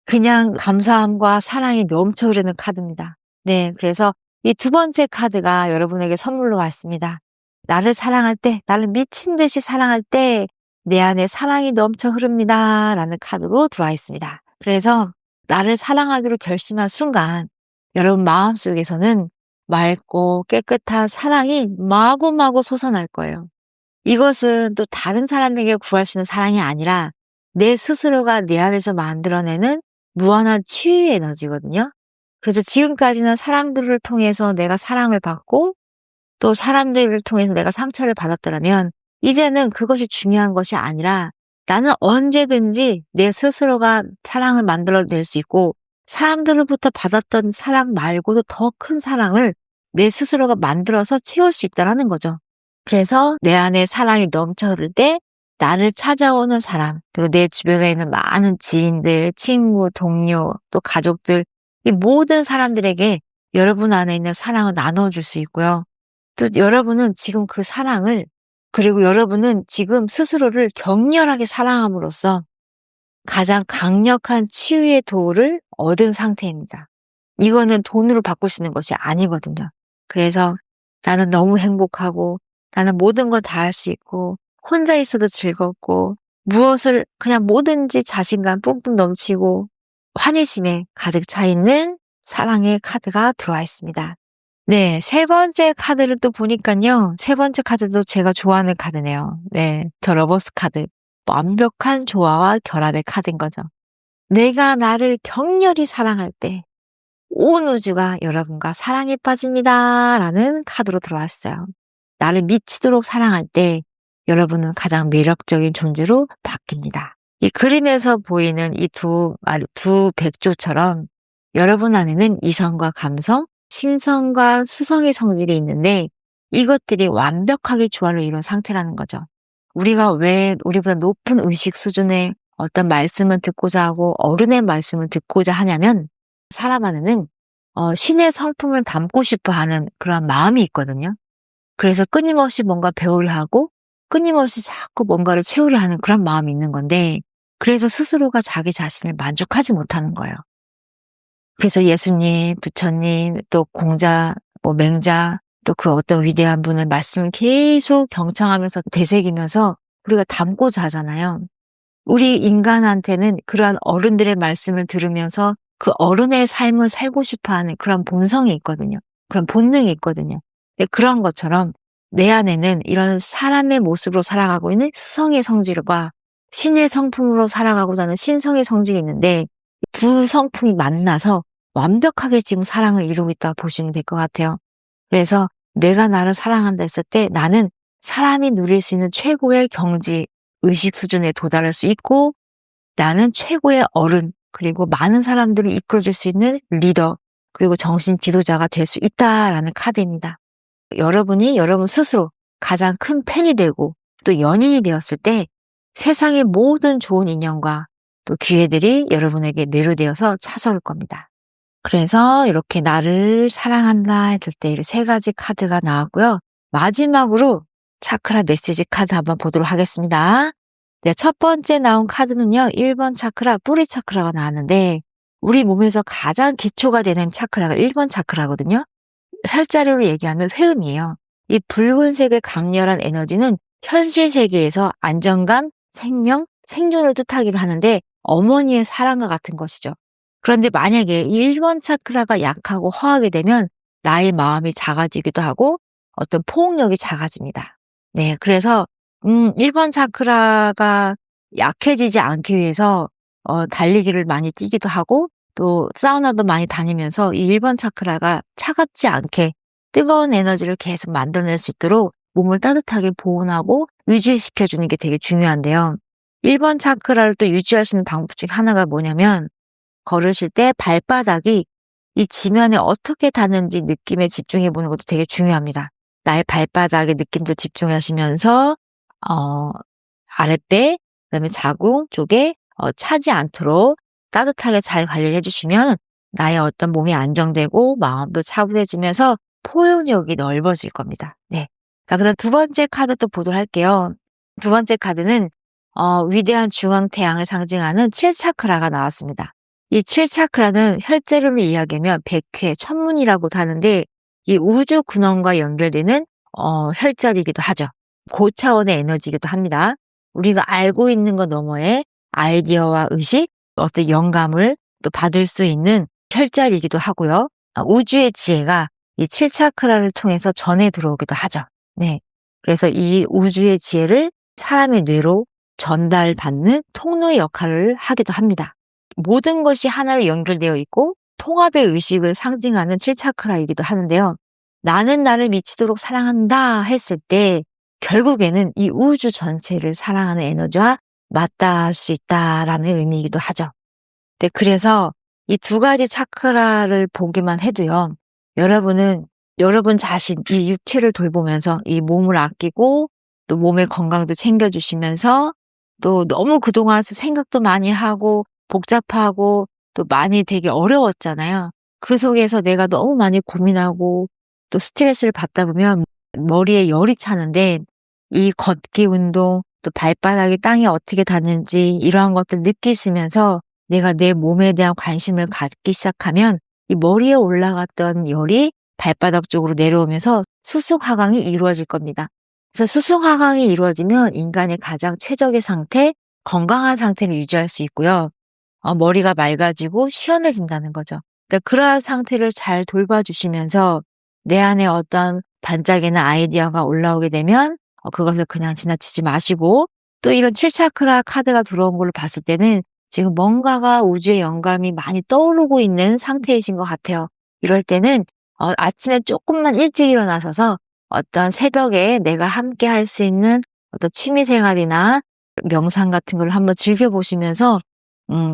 그냥 감사함과 사랑이 넘쳐 흐르는 카드입니다. 네, 그래서 이 두 번째 카드가 여러분에게 선물로 왔습니다. 나를 사랑할 때, 나를 미친 듯이 사랑할 때 내 안에 사랑이 넘쳐 흐릅니다. 라는 카드로 들어와 있습니다. 그래서 나를 사랑하기로 결심한 순간 여러분 마음속에서는 맑고 깨끗한 사랑이 마구마구 솟아날 거예요. 이것은 또 다른 사람에게 구할 수 있는 사랑이 아니라 내 스스로가 내 안에서 만들어내는 무한한 치유의 에너지거든요. 그래서 지금까지는 사람들을 통해서 내가 사랑을 받고 또 사람들을 통해서 내가 상처를 받았더라면 이제는 그것이 중요한 것이 아니라 나는 언제든지 내 스스로가 사랑을 만들어낼 수 있고 사람들로부터 받았던 사랑 말고도 더 큰 사랑을 내 스스로가 만들어서 채울 수 있다는 거죠. 그래서 내 안에 사랑이 넘쳐 흐를 때 나를 찾아오는 사람, 그리고 내 주변에 있는 많은 지인들, 친구, 동료, 또 가족들, 이 모든 사람들에게 여러분 안에 있는 사랑을 나눠줄 수 있고요. 또 여러분은 지금 그 사랑을, 그리고 여러분은 지금 스스로를 격렬하게 사랑함으로써 가장 강력한 치유의 도를 얻은 상태입니다. 이거는 돈으로 바꿀 수 있는 것이 아니거든요. 그래서 나는 너무 행복하고 나는 모든 걸 다 할 수 있고 혼자 있어도 즐겁고 무엇을 그냥 뭐든지 자신감 뿜뿜 넘치고 환희심에 가득 차 있는 사랑의 카드가 들어와 있습니다. 네, 세 번째 카드를 또 보니까요. 세 번째 카드도 제가 좋아하는 카드네요. 네, 더 러버스 카드. 완벽한 조화와 결합의 카드인 거죠. 내가 나를 격렬히 사랑할 때 온 우주가 여러분과 사랑에 빠집니다. 라는 카드로 들어왔어요. 나를 미치도록 사랑할 때 여러분은 가장 매력적인 존재로 바뀝니다. 이 그림에서 보이는 이 두 백조처럼 여러분 안에는 이성과 감성, 신성과 수성의 성질이 있는데 이것들이 완벽하게 조화를 이룬 상태라는 거죠. 우리가 왜 우리보다 높은 의식 수준의 어떤 말씀을 듣고자 하고 어른의 말씀을 듣고자 하냐면 사람 안에는 신의 성품을 담고 싶어 하는 그런 마음이 있거든요. 그래서 끊임없이 뭔가 배우려 하고 끊임없이 자꾸 뭔가를 채우려 하는 그런 마음이 있는 건데 그래서 스스로가 자기 자신을 만족하지 못하는 거예요. 그래서 예수님, 부처님, 또 공자, 맹자, 또 그 어떤 위대한 분의 말씀을 계속 경청하면서 되새기면서 우리가 담고자 하잖아요. 우리 인간한테는 그러한 어른들의 말씀을 들으면서 그 어른의 삶을 살고 싶어하는 그런 본성이 있거든요. 그런 본능이 있거든요. 그런 것처럼 내 안에는 이런 사람의 모습으로 살아가고 있는 수성의 성질과 신의 성품으로 살아가고자 하는 신성의 성질이 있는데 두 성품이 만나서 완벽하게 지금 사랑을 이루고 있다고 보시면 될 것 같아요. 그래서 내가 나를 사랑한다 했을 때 나는 사람이 누릴 수 있는 최고의 경지, 의식 수준에 도달할 수 있고 나는 최고의 어른, 그리고 많은 사람들을 이끌어줄 수 있는 리더, 그리고 정신 지도자가 될 수 있다라는 카드입니다. 여러분이 여러분 스스로 가장 큰 팬이 되고 또 연인이 되었을 때 세상의 모든 좋은 인연과 또 기회들이 여러분에게 매료되어서 찾아올 겁니다. 그래서 이렇게 나를 사랑한다 했을 때 이 세 가지 카드가 나왔고요. 마지막으로 차크라 메시지 카드 한번 보도록 하겠습니다. 네, 첫 번째 나온 카드는요. 1번 차크라, 뿌리 차크라가 나왔는데 우리 몸에서 가장 기초가 되는 차크라가 1번 차크라거든요. 혈자리로 얘기하면 회음이에요. 이 붉은색의 강렬한 에너지는 현실 세계에서 안정감, 생명, 생존을 뜻하기로 하는데 어머니의 사랑과 같은 것이죠. 그런데 만약에 이 1번 차크라가 약하고 허하게 되면 나의 마음이 작아지기도 하고 어떤 포용력이 작아집니다. 네, 그래서 1번 차크라가 약해지지 않기 위해서 달리기를 많이 뛰기도 하고 또 사우나도 많이 다니면서 이 1번 차크라가 차갑지 않게 뜨거운 에너지를 계속 만들어낼 수 있도록 몸을 따뜻하게 보온하고 유지시켜주는 게 되게 중요한데요. 1번 차크라를 또 유지할 수 있는 방법 중 하나가 뭐냐면 걸으실 때 발바닥이 이 지면에 어떻게 닿는지 느낌에 집중해 보는 것도 되게 중요합니다. 나의 발바닥의 느낌도 집중하시면서 아랫배, 그다음에 자궁 쪽에 차지 않도록 따뜻하게 잘 관리를 해주시면 나의 어떤 몸이 안정되고 마음도 차분해지면서 포용력이 넓어질 겁니다. 네. 자, 그다음 두 번째 카드 또 보도록 할게요. 두 번째 카드는 위대한 중앙태양을 상징하는 7차크라가 나왔습니다. 이 7차크라는 혈자리로 이야기하면 백회, 천문이라고도 하는데 이 우주 근원과 연결되는 혈자리이기도 하죠. 고차원의 에너지이기도 합니다. 우리가 알고 있는 것 너머에 아이디어와 의식, 어떤 영감을 또 받을 수 있는 혈자리이기도 하고요. 우주의 지혜가 이 7차크라를 통해서 전해 들어오기도 하죠. 네. 그래서 이 우주의 지혜를 사람의 뇌로 전달받는 통로의 역할을 하기도 합니다. 모든 것이 하나로 연결되어 있고 통합의 의식을 상징하는 7차크라이기도 하는데요. 나는 나를 미치도록 사랑한다 했을 때 결국에는 이 우주 전체를 사랑하는 에너지와 맞닿을 수 있다라는 의미이기도 하죠. 네, 그래서 이 두 가지 차크라를 보기만 해도요. 여러분은 여러분 자신, 이 육체를 돌보면서 이 몸을 아끼고 또 몸의 건강도 챙겨주시면서 또 너무 그동안 생각도 많이 하고 복잡하고 또 많이 되게 어려웠잖아요. 그 속에서 내가 너무 많이 고민하고 또 스트레스를 받다 보면 머리에 열이 차는데 이 걷기 운동, 또 발바닥이 땅에 어떻게 닿는지 이러한 것들 느끼시면서 내가 내 몸에 대한 관심을 갖기 시작하면 이 머리에 올라갔던 열이 발바닥 쪽으로 내려오면서 수승화강이 이루어질 겁니다. 그래서 수승화강이 이루어지면 인간의 가장 최적의 상태, 건강한 상태를 유지할 수 있고요. 머리가 맑아지고 시원해진다는 거죠. 그러니까 그러한 상태를 잘 돌봐주시면서 내 안에 어떤 반짝이는 아이디어가 올라오게 되면 그것을 그냥 지나치지 마시고 또 이런 7차크라 카드가 들어온 걸로 봤을 때는 지금 뭔가가 우주의 영감이 많이 떠오르고 있는 상태이신 것 같아요. 이럴 때는 아침에 조금만 일찍 일어나셔서 어떤 새벽에 내가 함께 할 수 있는 어떤 취미생활이나 명상 같은 걸 한번 즐겨보시면서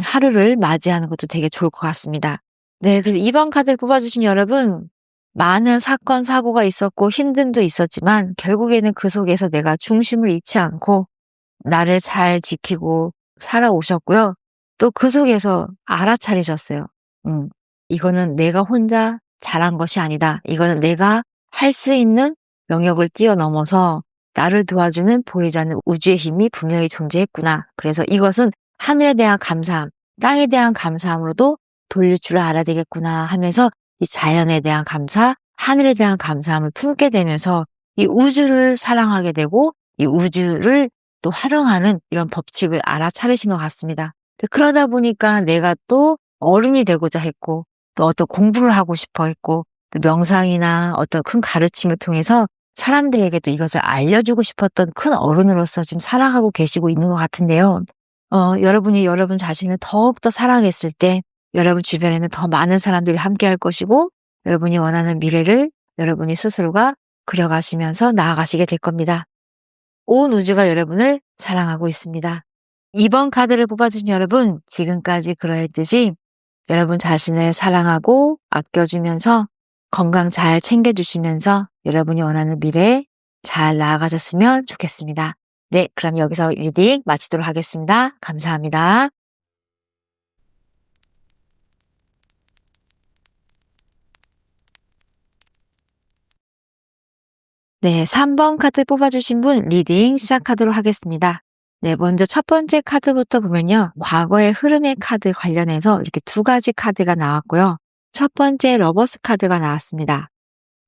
하루를 맞이하는 것도 되게 좋을 것 같습니다. 네, 그래서 2번 카드를 뽑아주신 여러분, 많은 사건, 사고가 있었고 힘듦도 있었지만 결국에는 그 속에서 내가 중심을 잃지 않고 나를 잘 지키고 살아오셨고요. 또 그 속에서 알아차리셨어요. 이거는 내가 혼자 잘한 것이 아니다. 이거는 내가 할 수 있는 영역을 뛰어넘어서 나를 도와주는 보이지 않는 우주의 힘이 분명히 존재했구나. 그래서 이것은 하늘에 대한 감사함, 땅에 대한 감사함으로도 돌릴 줄 알아야 되겠구나 하면서 이 자연에 대한 감사, 하늘에 대한 감사함을 품게 되면서 이 우주를 사랑하게 되고 이 우주를 또 활용하는 이런 법칙을 알아차리신 것 같습니다. 그러다 보니까 내가 또 어른이 되고자 했고 또 어떤 공부를 하고 싶어 했고 또 명상이나 어떤 큰 가르침을 통해서 사람들에게도 이것을 알려주고 싶었던 큰 어른으로서 지금 살아가고 계시고 있는 것 같은데요. 여러분이 여러분 자신을 더욱더 사랑했을 때 여러분 주변에는 더 많은 사람들이 함께할 것이고 여러분이 원하는 미래를 여러분이 스스로가 그려가시면서 나아가시게 될 겁니다. 온 우주가 여러분을 사랑하고 있습니다. 2번 카드를 뽑아주신 여러분, 지금까지 그러했듯이 여러분 자신을 사랑하고 아껴주면서 건강 잘 챙겨주시면서 여러분이 원하는 미래에 잘 나아가셨으면 좋겠습니다. 네, 그럼 여기서 리딩 마치도록 하겠습니다. 감사합니다. 네, 3번 카드 뽑아주신 분 리딩 시작하도록 하겠습니다. 네, 먼저 첫 번째 카드부터 보면요. 과거의 흐름의 카드 관련해서 이렇게 두 가지 카드가 나왔고요. 첫 번째 러버스 카드가 나왔습니다.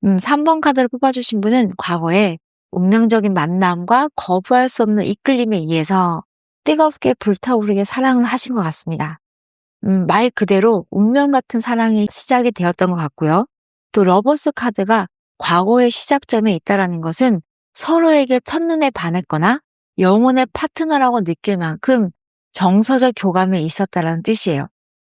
3번 카드를 뽑아주신 분은 과거에 운명적인 만남과 거부할 수 없는 이끌림에 의해서 뜨겁게 불타오르게 사랑을 하신 것 같습니다. 말 그대로 운명 같은 사랑이 시작이 되었던 것 같고요. 또 러버스 카드가 과거의 시작점에 있다라는 것은 서로에게 첫눈에 반했거나 영혼의 파트너라고 느낄 만큼 정서적 교감이 있었다라는 뜻이에요.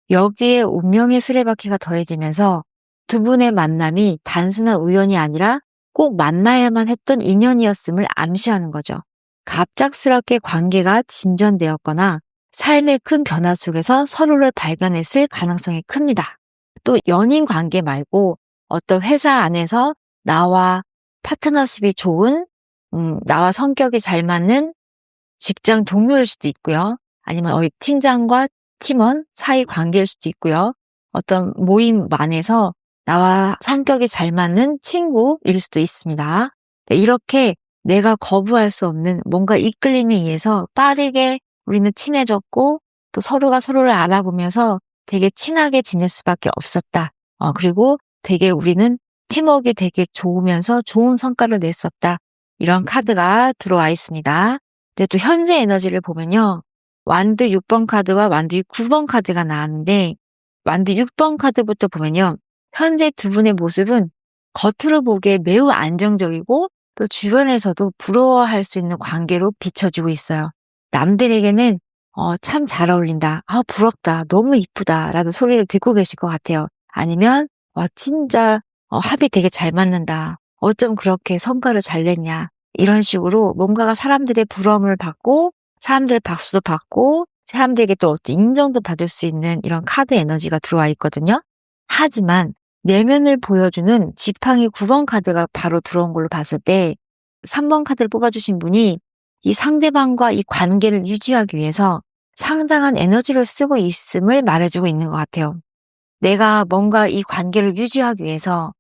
여기에 운명의 수레바퀴가 더해지면서 두 분의 만남이 단순한 우연이 아니라 꼭 만나야만 했던 인연이었음을 암시하는 거죠. 갑작스럽게 관계가 진전되었거나 삶의 큰 변화 속에서 서로를 발견했을 가능성이 큽니다. 또 연인 관계 말고 어떤 회사 안에서 나와 파트너십이 좋은, 나와 성격이 잘 맞는 직장 동료일 수도 있고요. 아니면 팀장과 팀원 사이 관계일 수도 있고요. 어떤 모임 안에서 나와 성격이 잘 맞는 친구일 수도 있습니다. 네, 이렇게 내가 거부할 수 없는 뭔가 이끌림에 의해서 빠르게 우리는 친해졌고 또 서로가 서로를 알아보면서 되게 친하게 지낼 수밖에 없었다. 그리고 되게 우리는 팀워크가 되게 좋으면서 좋은 성과를 냈었다. 이런 카드가 들어와 있습니다. 근데 또 현재 에너지를 보면요. 완드 6번 카드와 완드 9번 카드가 나왔는데 완드 6번 카드부터 보면요. 현재 두 분의 모습은 겉으로 보기에 매우 안정적이고 또 주변에서도 부러워할 수 있는 관계로 비춰지고 있어요. 남들에게는 참 잘 어울린다. 부럽다. 너무 이쁘다. 라는 소리를 듣고 계실 것 같아요. 아니면 진짜 합이 되게 잘 맞는다. 어쩜 그렇게 성과를 잘 냈냐. 이런 식으로 뭔가가 사람들의 부러움을 받고 사람들의 박수도 받고 사람들에게 또 어떤 인정도 받을 수 있는 이런 카드 에너지가 들어와 있거든요. 하지만 내면을 보여주는 지팡이 9번 카드가 바로 들어온 걸로 봤을 때 3번 카드를 뽑아주신 분이 이 상대방과 이 관계를 유지하기 위해서 상당한 에너지를 쓰고 있음을 말해주고 있는 것 같아요. 내가 뭔가 이 관계를 유지하기 위해서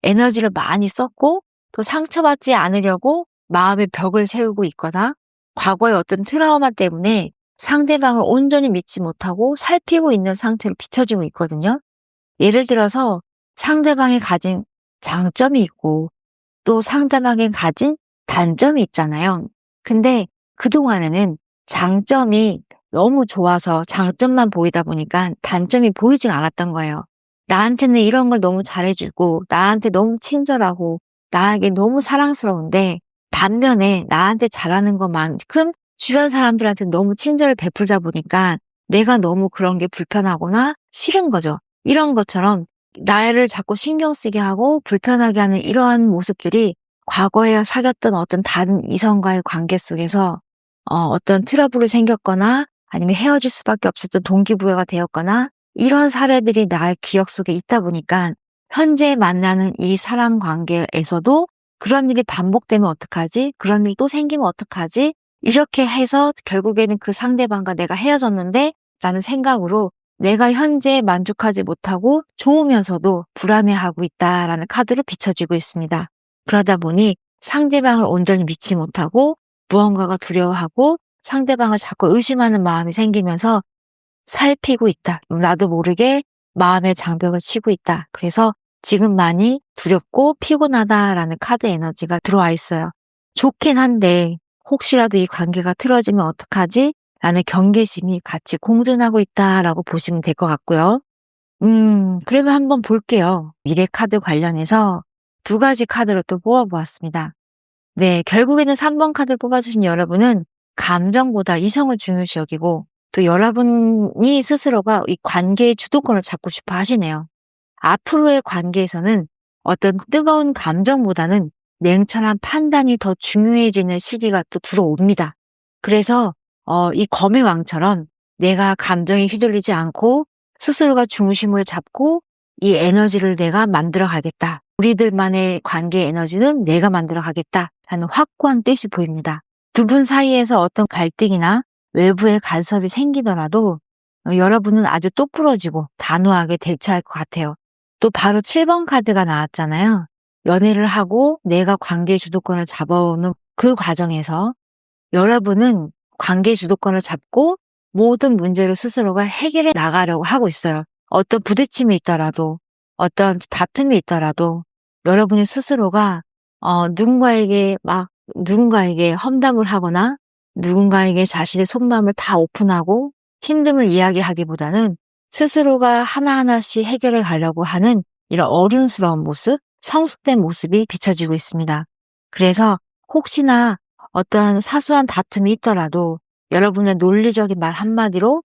에너지를 많이 썼고 또 상처받지 않으려고 마음의 벽을 세우고 있거나 과거의 어떤 트라우마 때문에 상대방을 온전히 믿지 못하고 살피고 있는 상태로 비춰지고 있거든요. 예를 들어서 상대방이 가진 장점이 있고 또 상대방이 가진 단점이 있잖아요. 근데 그동안에는 장점이 너무 좋아서 장점만 보이다 보니까 단점이 보이지 않았던 거예요. 나한테는 이런 걸 너무 잘해주고 나한테 너무 친절하고 나에게 너무 사랑스러운데 반면에 나한테 잘하는 것만큼 주변 사람들한테 너무 친절을 베풀다 보니까 내가 너무 그런 게 불편하거나 싫은 거죠. 이런 것처럼 나를 자꾸 신경 쓰게 하고 불편하게 하는 이러한 모습들이 과거에 사귀었던 어떤 다른 이성과의 관계 속에서 어떤 트러블이 생겼거나 아니면 헤어질 수밖에 없었던 동기부여가 되었거나 이런 사례들이 나의 기억 속에 있다 보니까 현재 만나는 이 사람 관계에서도 그런 일이 반복되면 어떡하지? 그런 일 또 생기면 어떡하지? 이렇게 해서 결국에는 그 상대방과 내가 헤어졌는데 라는 생각으로 내가 현재 만족하지 못하고 좋으면서도 불안해하고 있다라는 카드로 비춰지고 있습니다. 그러다 보니 상대방을 온전히 믿지 못하고 무언가가 두려워하고 상대방을 자꾸 의심하는 마음이 생기면서 살피고 있다. 나도 모르게 마음의 장벽을 치고 있다. 그래서 지금 많이 두렵고 피곤하다라는 카드 에너지가 들어와 있어요. 좋긴 한데 혹시라도 이 관계가 틀어지면 어떡하지? 라는 경계심이 같이 공존하고 있다라고 보시면 될 것 같고요. 그러면 한번 볼게요. 미래 카드 관련해서 두 가지 카드를 또 뽑아보았습니다. 네, 결국에는 3번 카드를 뽑아주신 여러분은 감정보다 이성을 중요시 여기고 또 여러분이 스스로가 이 관계의 주도권을 잡고 싶어 하시네요. 앞으로의 관계에서는 어떤 뜨거운 감정보다는 냉철한 판단이 더 중요해지는 시기가 또 들어옵니다. 그래서 이 검의 왕처럼 내가 감정에 휘둘리지 않고 스스로가 중심을 잡고 이 에너지를 내가 만들어 가겠다. 우리들만의 관계 에너지는 내가 만들어 가겠다라는 확고한 뜻이 보입니다. 두 분 사이에서 어떤 갈등이나 외부의 간섭이 생기더라도 여러분은 아주 똑부러지고 단호하게 대처할 것 같아요. 또 바로 7번 카드가 나왔잖아요. 연애를 하고 내가 관계 주도권을 잡아오는 그 과정에서 여러분은 관계 주도권을 잡고 모든 문제를 스스로가 해결해 나가려고 하고 있어요. 어떤 부딪힘이 있더라도 어떤 다툼이 있더라도 여러분이 스스로가 누군가에게 험담을 하거나 누군가에게 자신의 속마음을 다 오픈하고 힘듦을 이야기하기보다는 스스로가 하나하나씩 해결해 가려고 하는 이런 어른스러운 모습, 성숙된 모습이 비춰지고 있습니다. 그래서 혹시나 어떠한 사소한 다툼이 있더라도 여러분의 논리적인 말 한마디로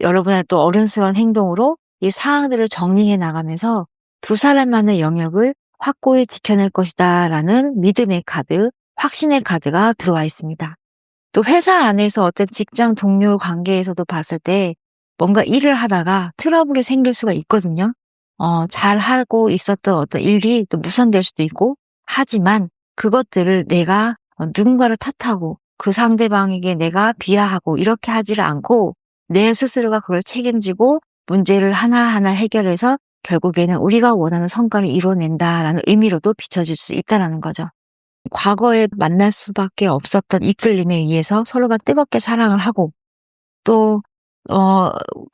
여러분의 또 어른스러운 행동으로 이 사항들을 정리해 나가면서 두 사람만의 영역을 확고히 지켜낼 것이다 라는 믿음의 카드, 확신의 카드가 들어와 있습니다. 또 회사 안에서 어떤 직장 동료 관계에서도 봤을 때 뭔가 일을 하다가 트러블이 생길 수가 있거든요. 잘하고 있었던 어떤 일이 또 무산될 수도 있고 하지만 그것들을 내가 누군가를 탓하고 그 상대방에게 내가 비하하고 이렇게 하지를 않고 내 스스로가 그걸 책임지고 문제를 하나하나 해결해서 결국에는 우리가 원하는 성과를 이뤄낸다라는 의미로도 비춰질 수 있다는 거죠. 과거에 만날 수밖에 없었던 이끌림에 의해서 서로가 뜨겁게 사랑을 하고 또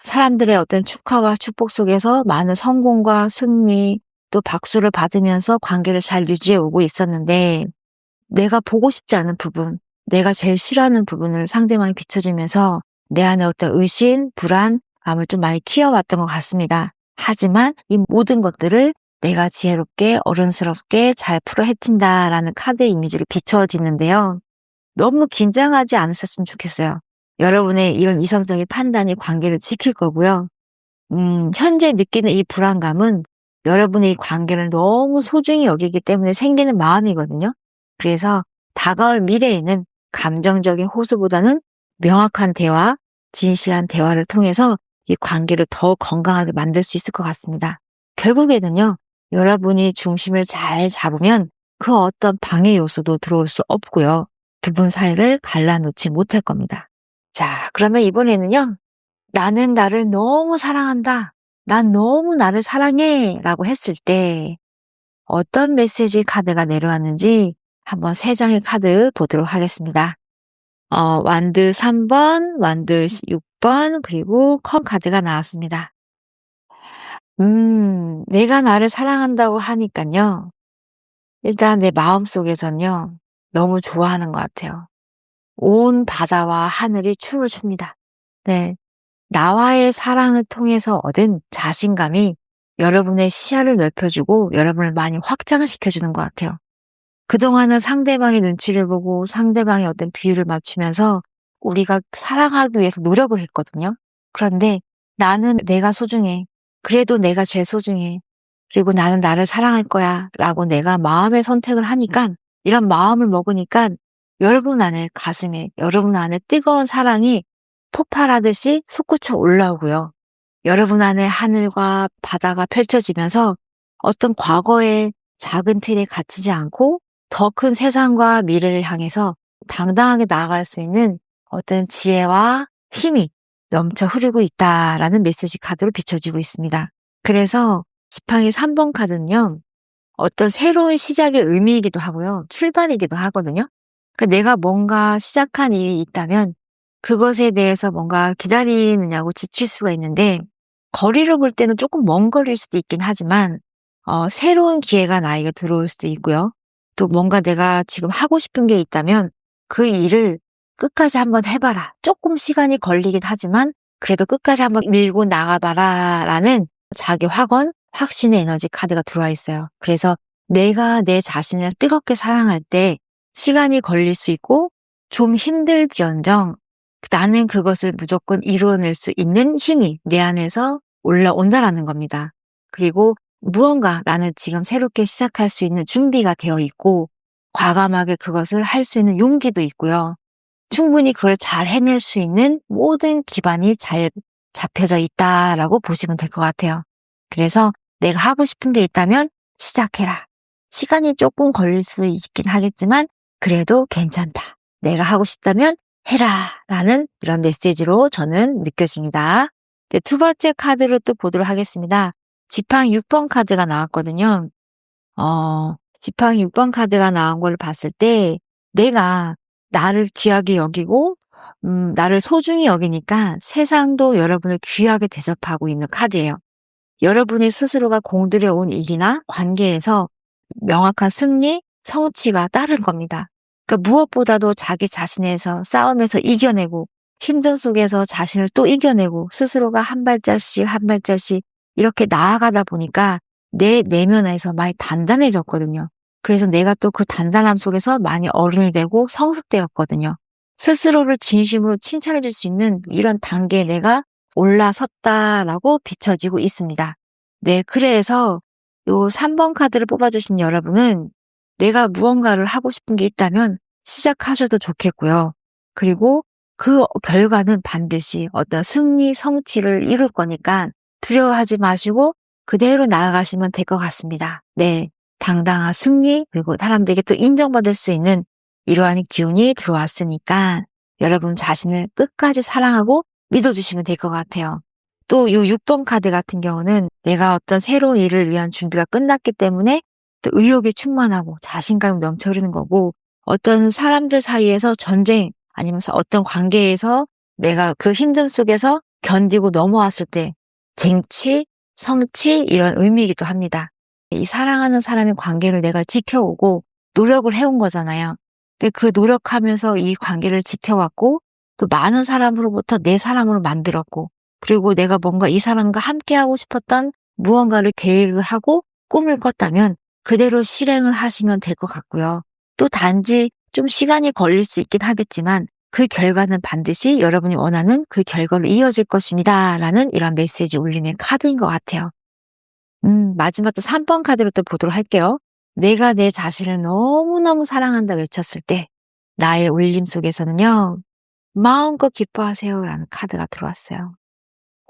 사람들의 어떤 축하와 축복 속에서 많은 성공과 승리 또 박수를 받으면서 관계를 잘 유지해 오고 있었는데 내가 보고 싶지 않은 부분, 내가 제일 싫어하는 부분을 상대방이 비춰주면서 내 안에 어떤 의심, 불안감을 좀 많이 키워왔던 것 같습니다. 하지만 이 모든 것들을 내가 지혜롭게 어른스럽게 잘 풀어 헤친다라는 카드의 이미지를 비춰지는데요. 너무 긴장하지 않으셨으면 좋겠어요. 여러분의 이런 이성적인 판단이 관계를 지킬 거고요. 현재 느끼는 이 불안감은 여러분의 이 관계를 너무 소중히 여기기 때문에 생기는 마음이거든요. 그래서 다가올 미래에는 감정적인 호소보다는 명확한 대화, 진실한 대화를 통해서 이 관계를 더 건강하게 만들 수 있을 것 같습니다. 결국에는요, 여러분이 중심을 잘 잡으면 그 어떤 방해 요소도 들어올 수 없고요. 두 분 사이를 갈라놓지 못할 겁니다. 자, 그러면 이번에는요. 나는 나를 너무 사랑한다. 난 너무 나를 사랑해. 라고 했을 때 어떤 메시지 카드가 내려왔는지 한번 3장의 카드 보도록 하겠습니다. 완드 3번, 완드 6번, 그리고 컵 카드가 나왔습니다. 내가 나를 사랑한다고 하니깐요. 일단 내 마음속에선요. 너무 좋아하는 것 같아요. 온 바다와 하늘이 춤을 춥니다. 네. 나와의 사랑을 통해서 얻은 자신감이 여러분의 시야를 넓혀주고 여러분을 많이 확장시켜주는 것 같아요. 그동안은 상대방의 눈치를 보고 상대방의 어떤 비율을 맞추면서 우리가 사랑하기 위해서 노력을 했거든요. 그런데 나는 내가 소중해. 그래도 내가 제일 소중해. 그리고 나는 나를 사랑할 거야. 라고 내가 마음의 선택을 하니까 이런 마음을 먹으니까 여러분 안에 가슴에 여러분 안에 뜨거운 사랑이 폭발하듯이 솟구쳐 올라오고요. 여러분 안에 하늘과 바다가 펼쳐지면서 어떤 과거의 작은 틀에 갇히지 않고 더 큰 세상과 미래를 향해서 당당하게 나아갈 수 있는 어떤 지혜와 힘이 넘쳐 흐르고 있다라는 메시지 카드로 비춰지고 있습니다. 그래서 지팡이 3번 카드는요. 어떤 새로운 시작의 의미이기도 하고요. 출발이기도 하거든요. 그러니까 내가 뭔가 시작한 일이 있다면 그것에 대해서 뭔가 기다리느냐고 지칠 수가 있는데 거리를 볼 때는 조금 먼 거리일 수도 있긴 하지만 새로운 기회가 나에게 들어올 수도 있고요. 또 뭔가 내가 지금 하고 싶은 게 있다면 그 일을 끝까지 한번 해봐라. 조금 시간이 걸리긴 하지만 그래도 끝까지 한번 밀고 나가봐라 라는 자기 확언, 확신의 에너지 카드가 들어와 있어요. 그래서 내가 내 자신을 뜨겁게 사랑할 때 시간이 걸릴 수 있고 좀 힘들지언정 나는 그것을 무조건 이루어낼 수 있는 힘이 내 안에서 올라온다라는 겁니다. 그리고 무언가 나는 지금 새롭게 시작할 수 있는 준비가 되어 있고 과감하게 그것을 할 수 있는 용기도 있고요. 충분히 그걸 잘 해낼 수 있는 모든 기반이 잘 잡혀져 있다라고 보시면 될 것 같아요. 그래서 내가 하고 싶은 게 있다면 시작해라. 시간이 조금 걸릴 수 있긴 하겠지만 그래도 괜찮다. 내가 하고 싶다면 해라 라는 이런 메시지로 저는 느껴집니다. 네, 두 번째 카드로 또 보도록 하겠습니다. 지팡이 6번 카드가 나왔거든요. 지팡이 6번 카드가 나온 걸 봤을 때 내가 나를 귀하게 여기고 나를 소중히 여기니까 세상도 여러분을 귀하게 대접하고 있는 카드예요. 여러분이 스스로가 공들여 온 일이나 관계에서 명확한 승리, 성취가 따를 겁니다. 그러니까 무엇보다도 자기 자신에서 싸움에서 이겨내고 힘든 속에서 자신을 또 이겨내고 스스로가 한 발짝씩 한 발짝씩 이렇게 나아가다 보니까 내 내면에서 많이 단단해졌거든요. 그래서 내가 또 그 단단함 속에서 많이 어른이 되고 성숙되었거든요. 스스로를 진심으로 칭찬해 줄 수 있는 이런 단계에 내가 올라섰다라고 비춰지고 있습니다. 네, 그래서 요 3번 카드를 뽑아주신 여러분은 내가 무언가를 하고 싶은 게 있다면 시작하셔도 좋겠고요. 그리고 그 결과는 반드시 어떤 승리, 성취를 이룰 거니까 두려워하지 마시고 그대로 나아가시면 될 것 같습니다. 네, 당당한 승리 그리고 사람들에게 또 인정받을 수 있는 이러한 기운이 들어왔으니까 여러분 자신을 끝까지 사랑하고 믿어주시면 될 것 같아요. 또 이 6번 카드 같은 경우는 내가 어떤 새로운 일을 위한 준비가 끝났기 때문에 또 의욕이 충만하고 자신감이 넘쳐흐르는 거고 어떤 사람들 사이에서 전쟁 아니면 어떤 관계에서 내가 그 힘듦 속에서 견디고 넘어왔을 때 쟁취, 성취 이런 의미이기도 합니다. 이 사랑하는 사람의 관계를 내가 지켜오고 노력을 해온 거잖아요. 근데 그 노력하면서 이 관계를 지켜왔고 또 많은 사람으로부터 내 사람으로 만들었고 그리고 내가 뭔가 이 사람과 함께하고 싶었던 무언가를 계획을 하고 꿈을 꿨다면 그대로 실행을 하시면 될 것 같고요. 또 단지 좀 시간이 걸릴 수 있긴 하겠지만 그 결과는 반드시 여러분이 원하는 그 결과로 이어질 것입니다. 라는 이런 메시지 울림의 카드인 것 같아요. 마지막 또 3번 카드로 또 보도록 할게요. 내가 내 자신을 너무너무 사랑한다 외쳤을 때 나의 울림 속에서는요. 마음껏 기뻐하세요 라는 카드가 들어왔어요.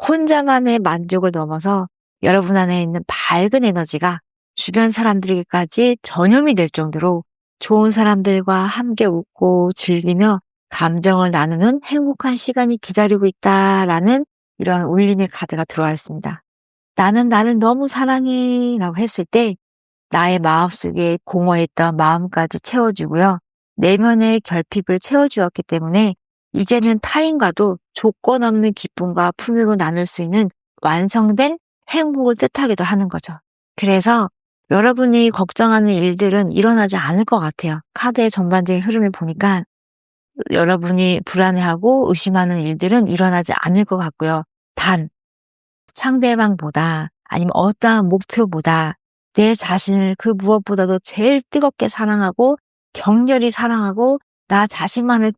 혼자만의 만족을 넘어서 여러분 안에 있는 밝은 에너지가 주변 사람들에게까지 전염이 될 정도로 좋은 사람들과 함께 웃고 즐기며 감정을 나누는 행복한 시간이 기다리고 있다라는 이런 울림의 카드가 들어와 있습니다. 나는 나를 너무 사랑해 라고 했을 때 나의 마음속에 공허했던 마음까지 채워주고요. 내면의 결핍을 채워주었기 때문에 이제는 타인과도 조건 없는 기쁨과 풍요로 나눌 수 있는 완성된 행복을 뜻하기도 하는 거죠. 그래서 여러분이 걱정하는 일들은 일어나지 않을 것 같아요. 카드의 전반적인 흐름을 보니까 여러분이 불안해하고 의심하는 일들은 일어나지 않을 것 같고요. 단 상대방보다 아니면 어떠한 목표보다 내 자신을 그 무엇보다도 제일 뜨겁게 사랑하고 격렬히 사랑하고 나 자신만을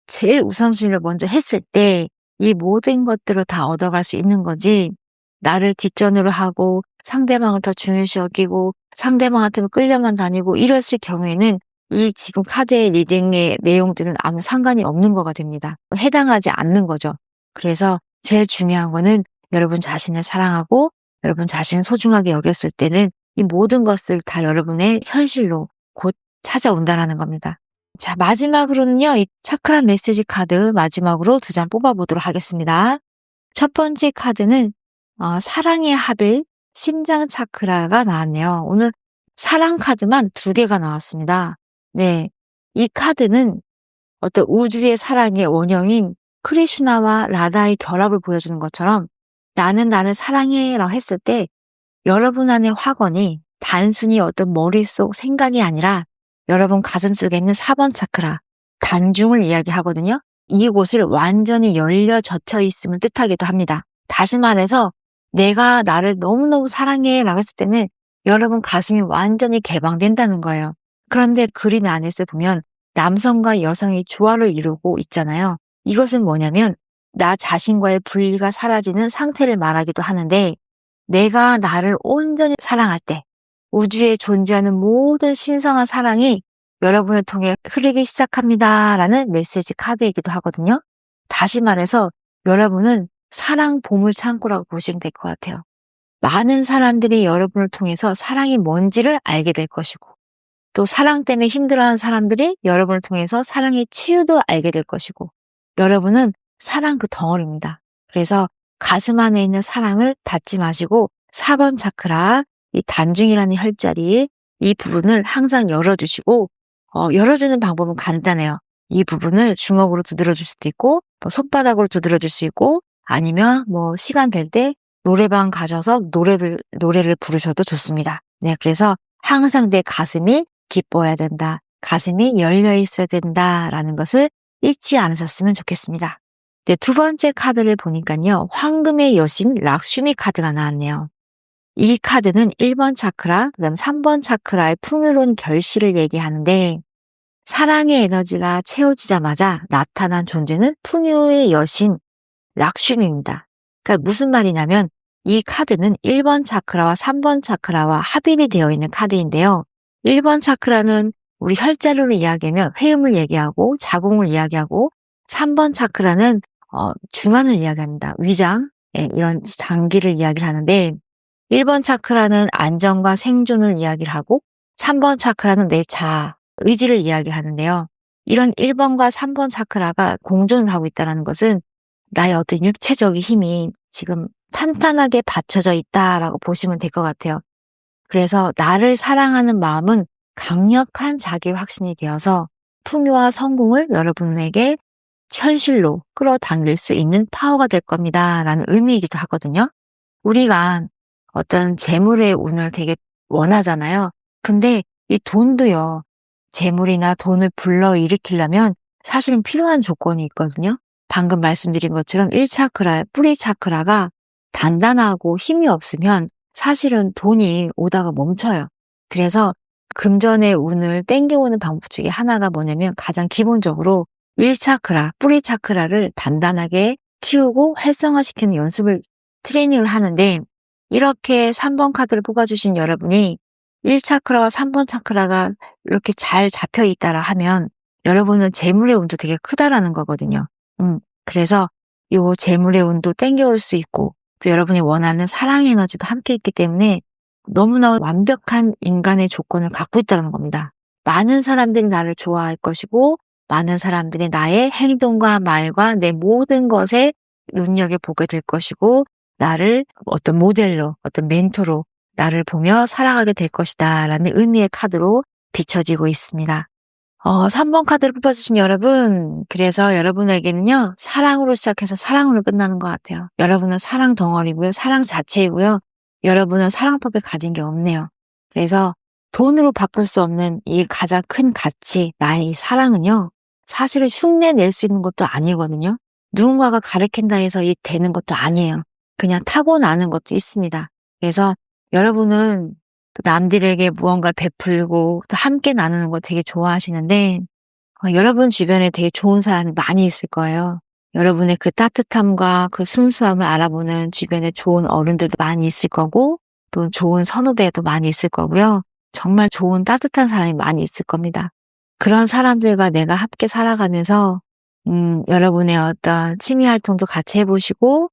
제일 우선순위를 먼저 했을 때 이 모든 것들을 다 얻어갈 수 있는 거지 나를 뒷전으로 하고 상대방을 더 중요시 여기고 상대방한테 끌려만 다니고 이랬을 경우에는 이 지금 카드의 리딩의 내용들은 아무 상관이 없는 거가 됩니다. 해당하지 않는 거죠. 그래서 제일 중요한 거는 여러분 자신을 사랑하고 여러분 자신을 소중하게 여겼을 때는 이 모든 것을 다 여러분의 현실로 곧 찾아온다라는 겁니다. 자, 마지막으로는요. 이 차크라 메시지 카드 마지막으로 2장 뽑아보도록 하겠습니다. 첫 번째 카드는 사랑의 합일 심장 차크라가 나왔네요. 오늘 사랑 카드만 2개가 나왔습니다. 네, 이 카드는 어떤 우주의 사랑의 원형인 크리슈나와 라다의 결합을 보여주는 것처럼 나는 나를 사랑해 라고 했을 때 여러분 안의 확언이 단순히 어떤 머릿속 생각이 아니라 여러분 가슴속에 있는 4번 차크라, 단중을 이야기하거든요. 이곳을 완전히 열려 젖혀 있음을 뜻하기도 합니다. 다시 말해서 내가 나를 너무너무 사랑해 라고 했을 때는 여러분 가슴이 완전히 개방된다는 거예요. 그런데 그림 안에서 보면 남성과 여성이 조화를 이루고 있잖아요. 이것은 뭐냐면 나 자신과의 분리가 사라지는 상태를 말하기도 하는데, 내가 나를 온전히 사랑할 때 우주에 존재하는 모든 신성한 사랑이 여러분을 통해 흐르기 시작합니다라는 메시지 카드이기도 하거든요. 다시 말해서 여러분은 사랑 보물 창고라고 보시면 될 것 같아요. 많은 사람들이 여러분을 통해서 사랑이 뭔지를 알게 될 것이고, 또 사랑 때문에 힘들어하는 사람들이 여러분을 통해서 사랑의 치유도 알게 될 것이고, 여러분은 사랑 그 덩어리입니다. 그래서 가슴 안에 있는 사랑을 닫지 마시고 4번 차크라, 이 단중이라는 혈자리, 이 부분을 항상 열어주시고, 열어주는 방법은 간단해요. 이 부분을 주먹으로 두드려 줄 수도 있고, 뭐 손바닥으로 두드려 줄 수 있고, 아니면 뭐 시간 될 때 노래방 가셔서 노래를 부르셔도 좋습니다. 네, 그래서 항상 내 가슴이 기뻐야 된다, 가슴이 열려 있어야 된다라는 것을 잊지 않으셨으면 좋겠습니다. 네, 두 번째 카드를 보니까요, 황금의 여신 락슈미 카드가 나왔네요. 이 카드는 1번 차크라, 그다음 3번 차크라의 풍요로운 결실을 얘기하는데, 사랑의 에너지가 채워지자마자 나타난 존재는 풍요의 여신 락슈미입니다. 그러니까 무슨 말이냐면, 이 카드는 1번 차크라와 3번 차크라와 합일이 되어 있는 카드인데요. 1번 차크라는 우리 혈자리로 이야기하면 회음을 얘기하고 자궁을 이야기하고, 3번 차크라는 중안을 이야기합니다. 위장, 이런 장기를 이야기를 하는데, 1번 차크라는 안정과 생존을 이야기를 하고, 3번 차크라는 내 자아, 의지를 이야기를 하는데요. 이런 1번과 3번 차크라가 공존을 하고 있다는 것은 나의 어떤 육체적인 힘이 지금 탄탄하게 받쳐져 있다라고 보시면 될 것 같아요. 그래서 나를 사랑하는 마음은 강력한 자기 확신이 되어서 풍요와 성공을 여러분에게 현실로 끌어당길 수 있는 파워가 될 겁니다라는 의미이기도 하거든요. 우리가 어떤 재물의 운을 되게 원하잖아요. 근데 이 돈도요, 재물이나 돈을 불러일으키려면 사실은 필요한 조건이 있거든요. 방금 말씀드린 것처럼 1차크라, 뿌리 차크라가 단단하고 힘이 없으면 사실은 돈이 오다가 멈춰요. 그래서 금전의 운을 땡겨오는 방법 중에 하나가 뭐냐면, 가장 기본적으로 1차크라, 뿌리 차크라를 단단하게 키우고 활성화시키는 연습을, 트레이닝을 하는데, 이렇게 3번 카드를 뽑아주신 여러분이 1차크라와 3번 차크라가 이렇게 잘 잡혀 있다라 하면 여러분은 재물의 운도 되게 크다라는 거거든요. 그래서 요 재물의 운도 땡겨올 수 있고, 또 여러분이 원하는 사랑 에너지도 함께 있기 때문에 너무나 완벽한 인간의 조건을 갖고 있다는 겁니다. 많은 사람들이 나를 좋아할 것이고, 많은 사람들이 나의 행동과 말과 내 모든 것에 눈여겨보게 될 것이고, 나를 어떤 모델로, 어떤 멘토로 나를 보며 살아가게 될 것이다 라는 의미의 카드로 비춰지고 있습니다. 3번 카드를 뽑아주신 여러분, 그래서 여러분에게는요, 사랑으로 시작해서 사랑으로 끝나는 것 같아요. 여러분은 사랑 덩어리고요, 사랑 자체이고요, 여러분은 사랑밖에 가진 게 없네요. 그래서 돈으로 바꿀 수 없는 이 가장 큰 가치, 나의 이 사랑은요, 사실은 흉내 낼 수 있는 것도 아니거든요. 누군가가 가르친다 해서 이 되는 것도 아니에요. 그냥 타고나는 것도 있습니다. 그래서 여러분은 또 남들에게 무언가를 베풀고 또 함께 나누는 거 되게 좋아하시는데, 여러분 주변에 되게 좋은 사람이 많이 있을 거예요. 여러분의 그 따뜻함과 그 순수함을 알아보는 주변에 좋은 어른들도 많이 있을 거고, 또 좋은 선후배도 많이 있을 거고요. 정말 좋은 따뜻한 사람이 많이 있을 겁니다. 그런 사람들과 내가 함께 살아가면서 여러분의 어떤 취미 활동도 같이 해보시고,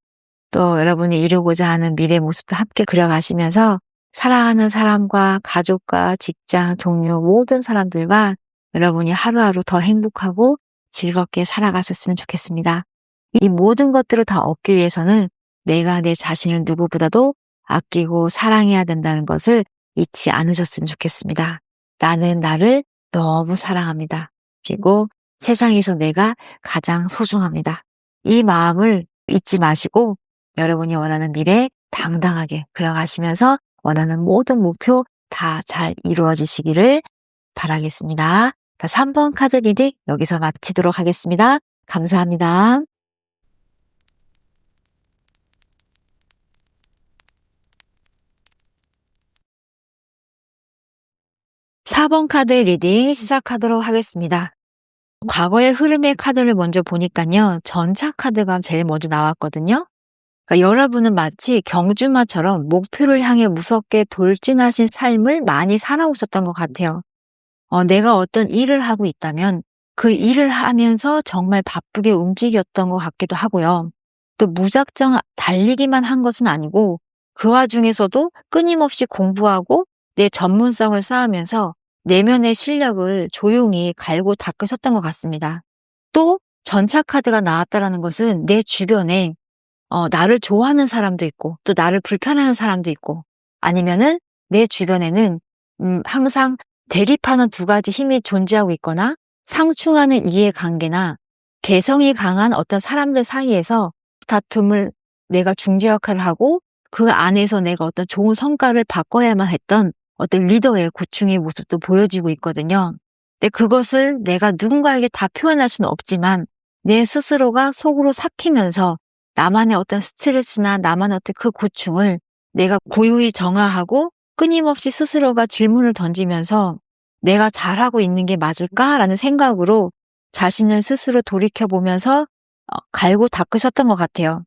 또 여러분이 이루고자 하는 미래 모습도 함께 그려가시면서 사랑하는 사람과 가족과 직장, 동료 모든 사람들과 여러분이 하루하루 더 행복하고 즐겁게 살아갔었으면 좋겠습니다. 이 모든 것들을 다 얻기 위해서는 내가 내 자신을 누구보다도 아끼고 사랑해야 된다는 것을 잊지 않으셨으면 좋겠습니다. 나는 나를 너무 사랑합니다. 그리고 세상에서 내가 가장 소중합니다. 이 마음을 잊지 마시고 여러분이 원하는 미래 당당하게 그려가시면서 원하는 모든 목표 다 잘 이루어지시기를 바라겠습니다. 3번 카드 리딩 여기서 마치도록 하겠습니다. 감사합니다. 4번 카드 리딩 시작하도록 하겠습니다. 과거의 흐름의 카드를 먼저 보니깐요. 전차 카드가 제일 먼저 나왔거든요. 그러니까 여러분은 마치 경주마처럼 목표를 향해 무섭게 돌진하신 삶을 많이 살아오셨던 것 같아요. 내가 어떤 일을 하고 있다면 그 일을 하면서 정말 바쁘게 움직였던 것 같기도 하고요. 또 무작정 달리기만 한 것은 아니고 그 와중에서도 끊임없이 공부하고 내 전문성을 쌓으면서 내면의 실력을 조용히 갈고 닦으셨던 것 같습니다. 또 전차 카드가 나왔다라는 것은 내 주변에 나를 좋아하는 사람도 있고 또 나를 불편해하는 사람도 있고 아니면은 내 주변에는 항상 대립하는 두 가지 힘이 존재하고 있거나 상충하는 이해관계나 개성이 강한 어떤 사람들 사이에서 다툼을 내가 중재 역할을 하고 그 안에서 내가 어떤 좋은 성과를 바꿔야만 했던 어떤 리더의 고충의 모습도 보여지고 있거든요. 근데 그것을 내가 누군가에게 다 표현할 수는 없지만 내 스스로가 속으로 삭히면서 나만의 어떤 스트레스나 나만의 어떤 그 고충을 내가 고요히 정화하고 끊임없이 스스로가 질문을 던지면서 '내가 잘하고 있는 게 맞을까?'라는 생각으로 자신을 스스로 돌이켜보면서 갈고 닦으셨던 것 같아요.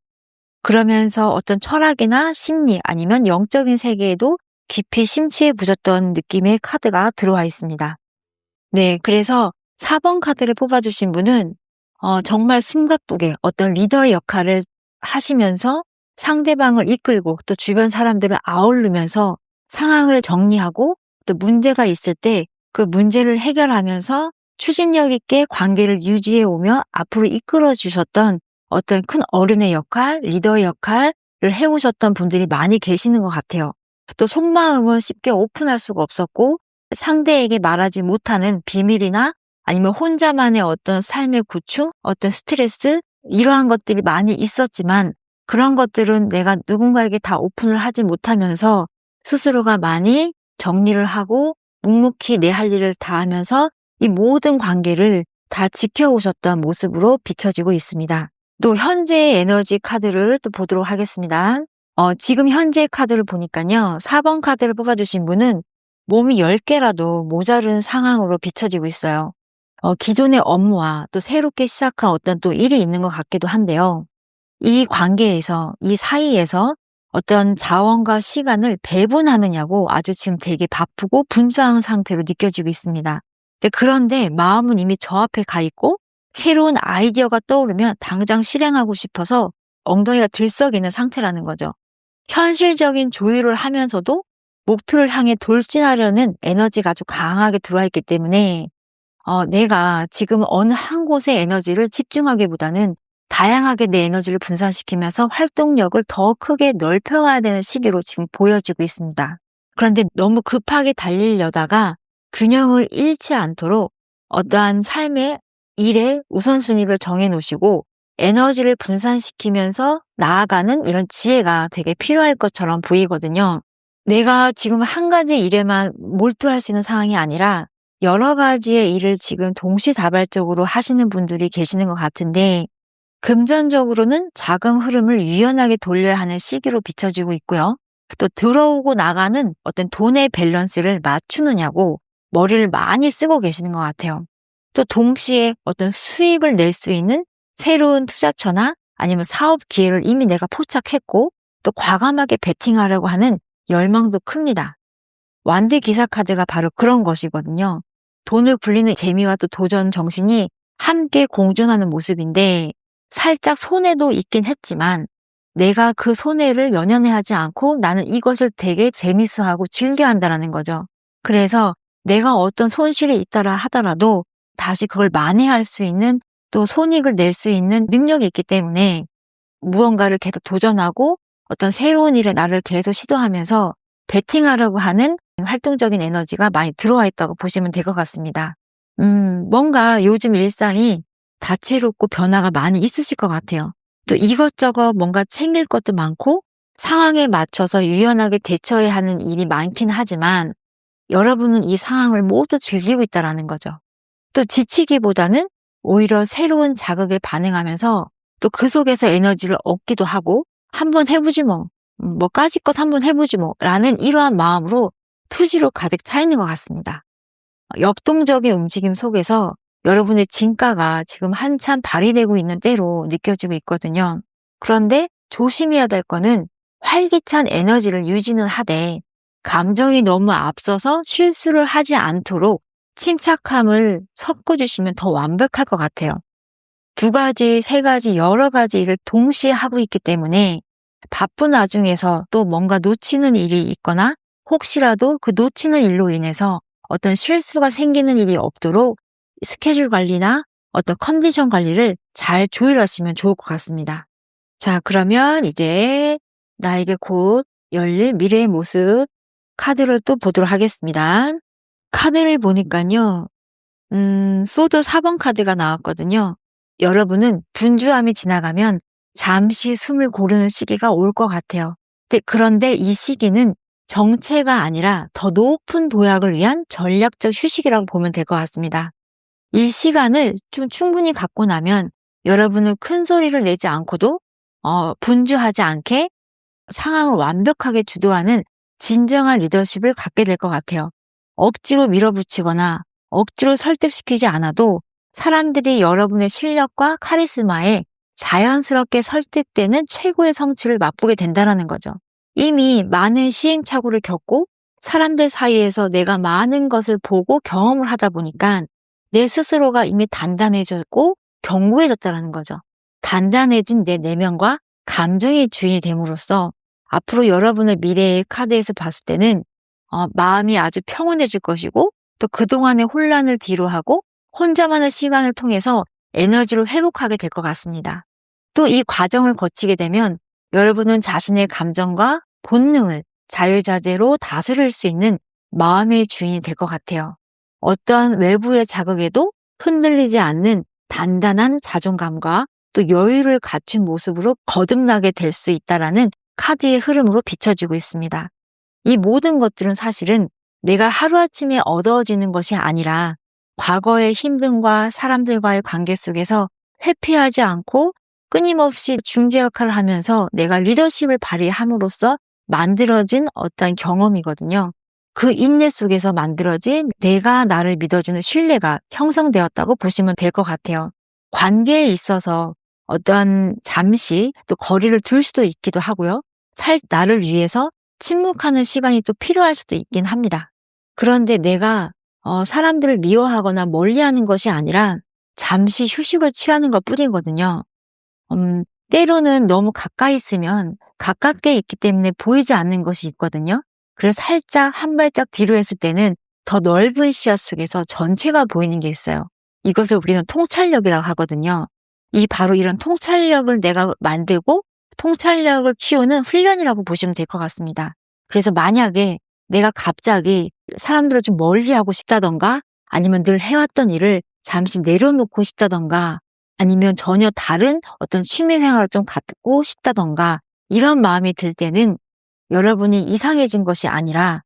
그러면서 어떤 철학이나 심리 아니면 영적인 세계에도 깊이 심취해 보셨던 느낌의 카드가 들어와 있습니다. 네, 그래서 4번 카드를 뽑아주신 분은 정말 숨가쁘게 어떤 리더의 역할을 하시면서 상대방을 이끌고 또 주변 사람들을 아우르면서 상황을 정리하고 또 문제가 있을 때 그 문제를 해결하면서 추진력 있게 관계를 유지해 오며 앞으로 이끌어 주셨던 어떤 큰 어른의 역할, 리더의 역할을 해오셨던 분들이 많이 계시는 것 같아요. 또 속마음은 쉽게 오픈할 수가 없었고 상대에게 말하지 못하는 비밀이나 아니면 혼자만의 어떤 삶의 고충, 어떤 스트레스 이러한 것들이 많이 있었지만 그런 것들은 내가 누군가에게 다 오픈을 하지 못하면서 스스로가 많이 정리를 하고 묵묵히 내 할 일을 다 하면서 이 모든 관계를 다 지켜오셨던 모습으로 비춰지고 있습니다. 또 현재의 에너지 카드를 또 보도록 하겠습니다. 지금 현재 카드를 보니까요. 4번 카드를 뽑아주신 분은 몸이 10개라도 모자른 상황으로 비춰지고 있어요. 기존의 업무와 또 새롭게 시작한 어떤 또 일이 있는 것 같기도 한데요. 이 관계에서, 이 사이에서 어떤 자원과 시간을 배분하느냐고 아주 지금 되게 바쁘고 분주한 상태로 느껴지고 있습니다. 그런데 마음은 이미 저 앞에 가 있고 새로운 아이디어가 떠오르면 당장 실행하고 싶어서 엉덩이가 들썩이는 상태라는 거죠. 현실적인 조율을 하면서도 목표를 향해 돌진하려는 에너지가 아주 강하게 들어와 있기 때문에 내가 지금 어느 한 곳에 에너지를 집중하기보다는 다양하게 내 에너지를 분산시키면서 활동력을 더 크게 넓혀가야 되는 시기로 지금 보여지고 있습니다. 그런데 너무 급하게 달리려다가 균형을 잃지 않도록 어떠한 삶의 일의 우선순위를 정해 놓으시고 에너지를 분산시키면서 나아가는 이런 지혜가 되게 필요할 것처럼 보이거든요. 내가 지금 한 가지 일에만 몰두할 수 있는 상황이 아니라 여러 가지의 일을 지금 동시다발적으로 하시는 분들이 계시는 것 같은데 금전적으로는 자금 흐름을 유연하게 돌려야 하는 시기로 비춰지고 있고요. 또 들어오고 나가는 어떤 돈의 밸런스를 맞추느냐고 머리를 많이 쓰고 계시는 것 같아요. 또 동시에 어떤 수익을 낼 수 있는 새로운 투자처나 아니면 사업 기회를 이미 내가 포착했고 또 과감하게 베팅하려고 하는 열망도 큽니다. 완드 기사 카드가 바로 그런 것이거든요. 돈을 굴리는 재미와 또 도전 정신이 함께 공존하는 모습인데 살짝 손해도 있긴 했지만 내가 그 손해를 연연해하지 않고 나는 이것을 되게 재밌어하고 즐겨한다는 거죠. 그래서 내가 어떤 손실이 있다라 하더라도 다시 그걸 만회할 수 있는 또 손익을 낼 수 있는 능력이 있기 때문에 무언가를 계속 도전하고 어떤 새로운 일에 나를 계속 시도하면서 베팅하려고 하는 활동적인 에너지가 많이 들어와 있다고 보시면 될 것 같습니다. 뭔가 요즘 일상이 다채롭고 변화가 많이 있으실 것 같아요. 또 이것저것 뭔가 챙길 것도 많고 상황에 맞춰서 유연하게 대처해야 하는 일이 많긴 하지만 여러분은 이 상황을 모두 즐기고 있다는 거죠. 또 지치기보다는 오히려 새로운 자극에 반응하면서 또 그 속에서 에너지를 얻기도 하고 한번 해보지 뭐 까짓것 한번 해보지 뭐 라는 이러한 마음으로 투지로 가득 차 있는 것 같습니다. 역동적인 움직임 속에서 여러분의 진가가 지금 한참 발휘되고 있는 때로 느껴지고 있거든요. 그런데 조심해야 될 거는 활기찬 에너지를 유지는 하되 감정이 너무 앞서서 실수를 하지 않도록 침착함을 섞어주시면 더 완벽할 것 같아요. 2가지, 3가지 여러 가지 일을 동시에 하고 있기 때문에 바쁜 와중에서 또 뭔가 놓치는 일이 있거나 혹시라도 그 놓치는 일로 인해서 어떤 실수가 생기는 일이 없도록 스케줄 관리나 어떤 컨디션 관리를 잘 조율하시면 좋을 것 같습니다. 자, 그러면 이제 나에게 곧 열릴 미래의 모습 카드를 또 보도록 하겠습니다. 카드를 보니까요. 소드 4번 카드가 나왔거든요. 여러분은 분주함이 지나가면 잠시 숨을 고르는 시기가 올 것 같아요. 그런데 이 시기는 정체가 아니라 더 높은 도약을 위한 전략적 휴식이라고 보면 될 것 같습니다. 이 시간을 좀 충분히 갖고 나면 여러분은 큰 소리를 내지 않고도 분주하지 않게 상황을 완벽하게 주도하는 진정한 리더십을 갖게 될 것 같아요. 억지로 밀어붙이거나 억지로 설득시키지 않아도 사람들이 여러분의 실력과 카리스마에 자연스럽게 설득되는 최고의 성취를 맛보게 된다는 거죠. 이미 많은 시행착오를 겪고 사람들 사이에서 내가 많은 것을 보고 경험을 하다 보니까 내 스스로가 이미 단단해졌고 견고해졌다는 거죠. 단단해진 내 내면과 감정의 주인이 됨으로써 앞으로 여러분의 미래의 카드에서 봤을 때는 마음이 아주 평온해질 것이고 또 그동안의 혼란을 뒤로하고 혼자만의 시간을 통해서 에너지를 회복하게 될 것 같습니다. 또 이 과정을 거치게 되면 여러분은 자신의 감정과 본능을 자유자재로 다스릴 수 있는 마음의 주인이 될 것 같아요. 어떠한 외부의 자극에도 흔들리지 않는 단단한 자존감과 또 여유를 갖춘 모습으로 거듭나게 될 수 있다라는 카드의 흐름으로 비춰지고 있습니다. 이 모든 것들은 사실은 내가 하루아침에 얻어지는 것이 아니라 과거의 힘듦과 사람들과의 관계 속에서 회피하지 않고 끊임없이 중재 역할을 하면서 내가 리더십을 발휘함으로써 만들어진 어떤 경험이거든요. 그 인내 속에서 만들어진 내가 나를 믿어주는 신뢰가 형성되었다고 보시면 될 것 같아요. 관계에 있어서 어떤 잠시 또 거리를 둘 수도 있기도 하고요. 나를 위해서 침묵하는 시간이 또 필요할 수도 있긴 합니다. 그런데 내가 사람들을 미워하거나 멀리하는 것이 아니라 잠시 휴식을 취하는 것 뿐이거든요. 때로는 너무 가까이 있으면 가깝게 있기 때문에 보이지 않는 것이 있거든요. 그래서 살짝 한 발짝 뒤로 했을 때는 더 넓은 시야 속에서 전체가 보이는 게 있어요. 이것을 우리는 통찰력이라고 하거든요. 바로 이런 통찰력을 내가 만들고 통찰력을 키우는 훈련이라고 보시면 될 것 같습니다. 그래서 만약에 내가 갑자기 사람들을 좀 멀리하고 싶다던가 아니면 늘 해왔던 일을 잠시 내려놓고 싶다던가 아니면 전혀 다른 어떤 취미생활을 좀 갖고 싶다던가 이런 마음이 들 때는 여러분이 이상해진 것이 아니라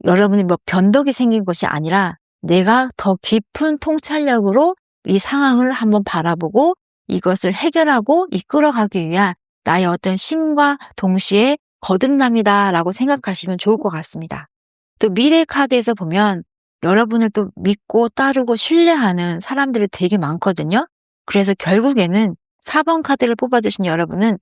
여러분이 변덕이 생긴 것이 아니라 내가 더 깊은 통찰력으로 이 상황을 한번 바라보고 이것을 해결하고 이끌어가기 위한 나의 어떤 쉼과 동시에 거듭남이다라고 생각하시면 좋을 것 같습니다. 또 미래 카드에서 보면 여러분을 또 믿고 따르고 신뢰하는 사람들이 되게 많거든요. 그래서 결국에는 4번 카드를 뽑아주신 여러분은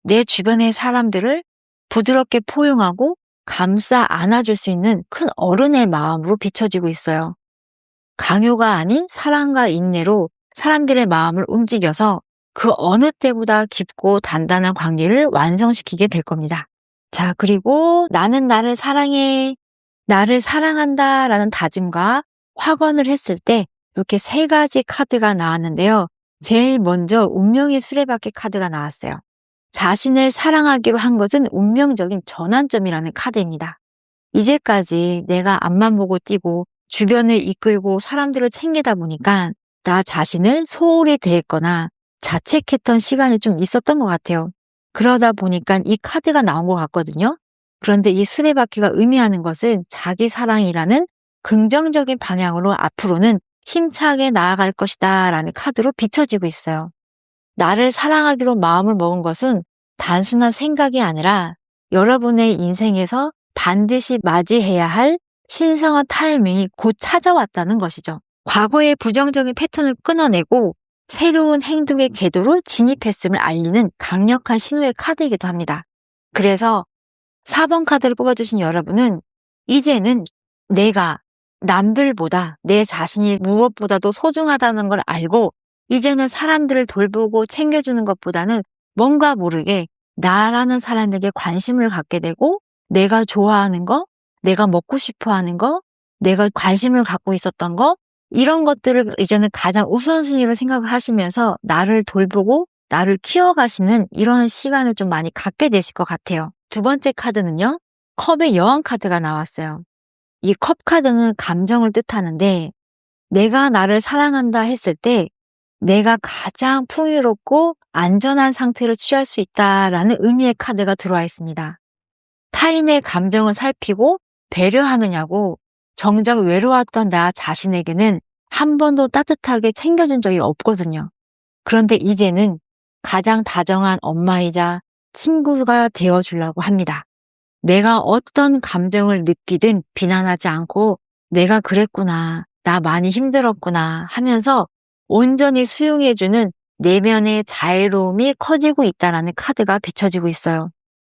내 주변의 사람들을 부드럽게 포용하고 감싸 안아줄 수 있는 큰 어른의 마음으로 비춰지고 있어요. 강요가 아닌 사랑과 인내로 사람들의 마음을 움직여서 그 어느 때보다 깊고 단단한 관계를 완성시키게 될 겁니다. 자, 그리고 나는 나를 사랑해, 나를 사랑한다 라는 다짐과 확언을 했을 때 이렇게 3가지 카드가 나왔는데요. 제일 먼저 운명의 수레바퀴 카드가 나왔어요. 자신을 사랑하기로 한 것은 운명적인 전환점이라는 카드입니다. 이제까지 내가 앞만 보고 뛰고 주변을 이끌고 사람들을 챙기다 보니까 나 자신을 소홀히 대했거나 자책했던 시간이 좀 있었던 것 같아요. 그러다 보니까 이 카드가 나온 것 같거든요. 그런데 이 수레바퀴가 의미하는 것은 자기 사랑이라는 긍정적인 방향으로 앞으로는 힘차게 나아갈 것이다 라는 카드로 비춰지고 있어요. 나를 사랑하기로 마음을 먹은 것은 단순한 생각이 아니라 여러분의 인생에서 반드시 맞이해야 할 신성한 타이밍이 곧 찾아왔다는 것이죠. 과거의 부정적인 패턴을 끊어내고 새로운 행동의 궤도로 진입했음을 알리는 강력한 신호의 카드이기도 합니다. 그래서 4번 카드를 뽑아주신 여러분은 이제는 내가 남들보다 내 자신이 무엇보다도 소중하다는 걸 알고 이제는 사람들을 돌보고 챙겨주는 것보다는 뭔가 모르게 나라는 사람에게 관심을 갖게 되고 내가 좋아하는 거, 내가 먹고 싶어 하는 거, 내가 관심을 갖고 있었던 거 이런 것들을 이제는 가장 우선순위로 생각을 하시면서 나를 돌보고 나를 키워가시는 이런 시간을 좀 많이 갖게 되실 것 같아요. 두 번째 카드는요. 컵의 여왕 카드가 나왔어요. 이 컵 카드는 감정을 뜻하는데 내가 나를 사랑한다 했을 때 내가 가장 풍요롭고 안전한 상태를 취할 수 있다라는 의미의 카드가 들어와 있습니다. 타인의 감정을 살피고 배려하느냐고 정작 외로웠던 나 자신에게는 한 번도 따뜻하게 챙겨준 적이 없거든요. 그런데 이제는 가장 다정한 엄마이자 친구가 되어주려고 합니다. 내가 어떤 감정을 느끼든 비난하지 않고 내가 그랬구나, 나 많이 힘들었구나 하면서 온전히 수용해주는 내면의 자유로움이 커지고 있다는 카드가 비춰지고 있어요.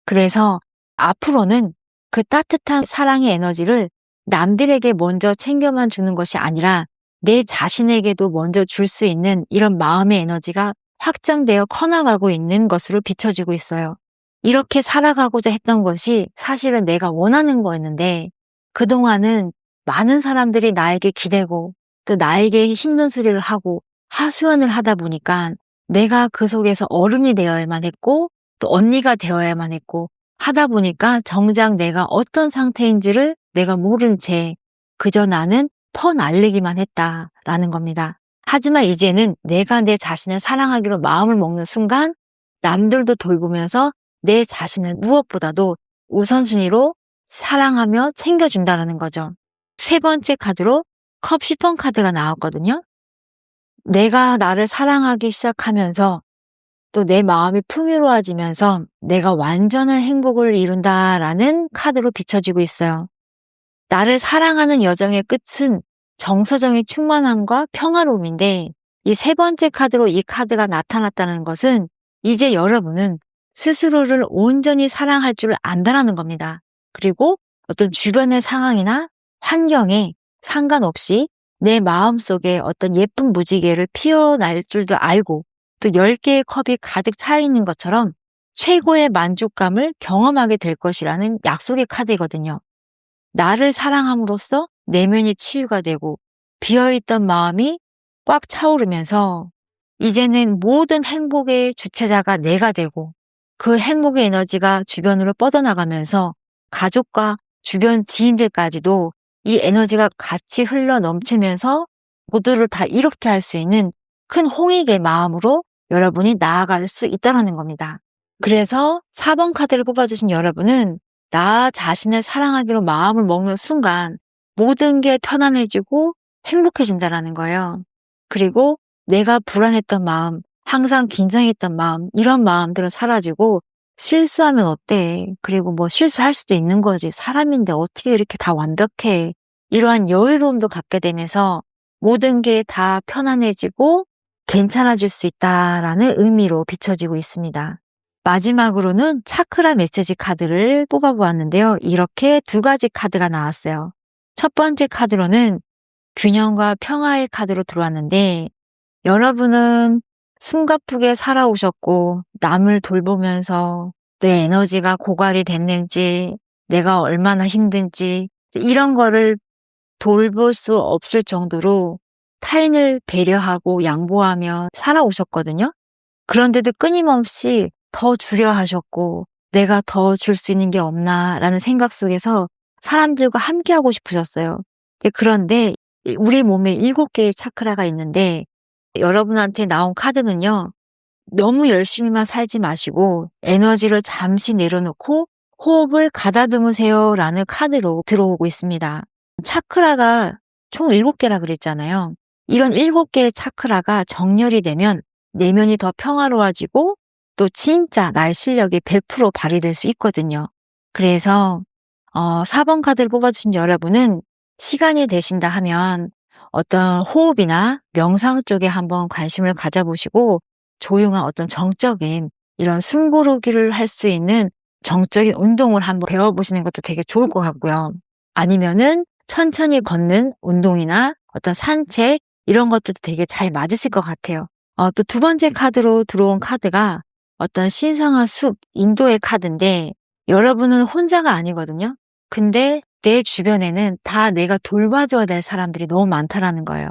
그래서 앞으로는 그 따뜻한 사랑의 에너지를 남들에게 먼저 챙겨만 주는 것이 아니라 내 자신에게도 먼저 줄 수 있는 이런 마음의 에너지가 확장되어 커나가고 있는 것으로 비춰지고 있어요. 이렇게 살아가고자 했던 것이 사실은 내가 원하는 거였는데 그동안은 많은 사람들이 나에게 기대고 또 나에게 힘든 소리를 하고 하소연을 하다 보니까 내가 그 속에서 어른이 되어야만 했고 또 언니가 되어야만 했고 하다 보니까 정작 내가 어떤 상태인지를 내가 모른 채 그저 나는 퍼날리기만 했다라는 겁니다. 하지만 이제는 내가 내 자신을 사랑하기로 마음을 먹는 순간 남들도 돌보면서 내 자신을 무엇보다도 우선순위로 사랑하며 챙겨준다는 거죠. 세 번째 카드로 컵 10번 카드가 나왔거든요. 내가 나를 사랑하기 시작하면서 또 내 마음이 풍요로워지면서 내가 완전한 행복을 이룬다라는 카드로 비춰지고 있어요. 나를 사랑하는 여정의 끝은 정서적인 충만함과 평화로움인데 이 세 번째 카드로 이 카드가 나타났다는 것은 이제 여러분은 스스로를 온전히 사랑할 줄 안다라는 겁니다. 그리고 어떤 주변의 상황이나 환경에 상관없이 내 마음속에 어떤 예쁜 무지개를 피어날 줄도 알고 또 10개의 컵이 가득 차 있는 것처럼 최고의 만족감을 경험하게 될 것이라는 약속의 카드이거든요. 나를 사랑함으로써 내면이 치유가 되고 비어있던 마음이 꽉 차오르면서 이제는 모든 행복의 주체자가 내가 되고 그 행복의 에너지가 주변으로 뻗어나가면서 가족과 주변 지인들까지도 이 에너지가 같이 흘러 넘치면서 모두를 다 이롭게 할 수 있는 큰 홍익의 마음으로 여러분이 나아갈 수 있다는 겁니다. 그래서 4번 카드를 뽑아주신 여러분은 나 자신을 사랑하기로 마음을 먹는 순간 모든 게 편안해지고 행복해진다는 거예요. 그리고 내가 불안했던 마음, 항상 긴장했던 마음, 이런 마음들은 사라지고 실수하면 어때? 그리고 뭐 실수할 수도 있는 거지. 사람인데 어떻게 이렇게 다 완벽해? 이러한 여유로움도 갖게 되면서 모든 게 다 편안해지고 괜찮아질 수 있다라는 의미로 비춰지고 있습니다. 마지막으로는 차크라 메시지 카드를 뽑아보았는데요. 이렇게 두 가지 카드가 나왔어요. 첫 번째 카드로는 균형과 평화의 카드로 들어왔는데 여러분은 숨가쁘게 살아오셨고 남을 돌보면서 내 에너지가 고갈이 됐는지 내가 얼마나 힘든지 이런 거를 돌볼 수 없을 정도로 타인을 배려하고 양보하며 살아오셨거든요. 그런데도 끊임없이 더 주려 하셨고 내가 더 줄 수 있는 게 없나 라는 생각 속에서 사람들과 함께하고 싶으셨어요. 그런데 우리 몸에 7개의 차크라가 있는데 여러분한테 나온 카드는요. 너무 열심히만 살지 마시고 에너지를 잠시 내려놓고 호흡을 가다듬으세요 라는 카드로 들어오고 있습니다. 차크라가 총 7개라 그랬잖아요. 이런 7개의 차크라가 정렬이 되면 내면이 더 평화로워지고 또 진짜 나의 실력이 100% 발휘될 수 있거든요. 그래서 4번 카드를 뽑아주신 여러분은 시간이 되신다 하면 어떤 호흡이나 명상 쪽에 한번 관심을 가져보시고 조용한 어떤 정적인 이런 숨 고르기를 할 수 있는 정적인 운동을 한번 배워보시는 것도 되게 좋을 것 같고요. 아니면은 천천히 걷는 운동이나 어떤 산책 이런 것들도 되게 잘 맞으실 것 같아요. 또 두 번째 카드로 들어온 카드가 어떤 신성한 숲, 인도의 카드인데 여러분은 혼자가 아니거든요. 근데 내 주변에는 다 내가 돌봐줘야 될 사람들이 너무 많다라는 거예요.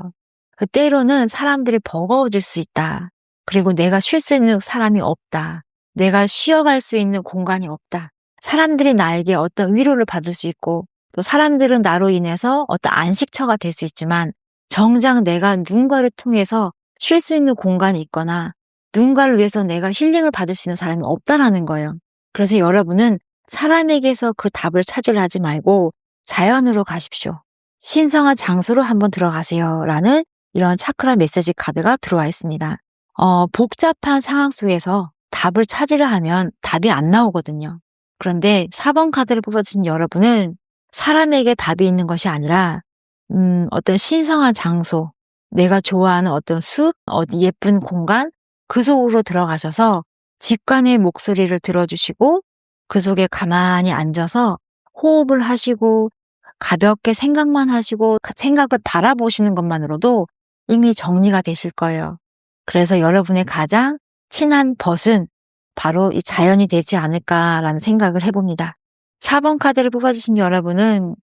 때로는 사람들이 버거워질 수 있다. 그리고 내가 쉴 수 있는 사람이 없다. 내가 쉬어갈 수 있는 공간이 없다. 사람들이 나에게 어떤 위로를 받을 수 있고 또 사람들은 나로 인해서 어떤 안식처가 될 수 있지만 정작 내가 누군가를 통해서 쉴 수 있는 공간이 있거나 누군가를 위해서 내가 힐링을 받을 수 있는 사람이 없다라는 거예요. 그래서 여러분은 사람에게서 그 답을 찾으려 하지 말고 자연으로 가십시오. 신성한 장소로 한번 들어가세요. 라는 이런 차크라 메시지 카드가 들어와 있습니다. 복잡한 상황 속에서 답을 찾으려 하면 답이 안 나오거든요. 그런데 4번 카드를 뽑아주신 여러분은 사람에게 답이 있는 것이 아니라 어떤 신성한 장소, 내가 좋아하는 어떤 숲, 어디 예쁜 공간 그 속으로 들어가셔서 직관의 목소리를 들어주시고 그 속에 가만히 앉아서 호흡을 하시고 가볍게 생각만 하시고 생각을 바라보시는 것만으로도 이미 정리가 되실 거예요. 그래서 여러분의 가장 친한 벗은 바로 이 자연이 되지 않을까라는 생각을 해봅니다. 4번 카드를 뽑아주신 여러분은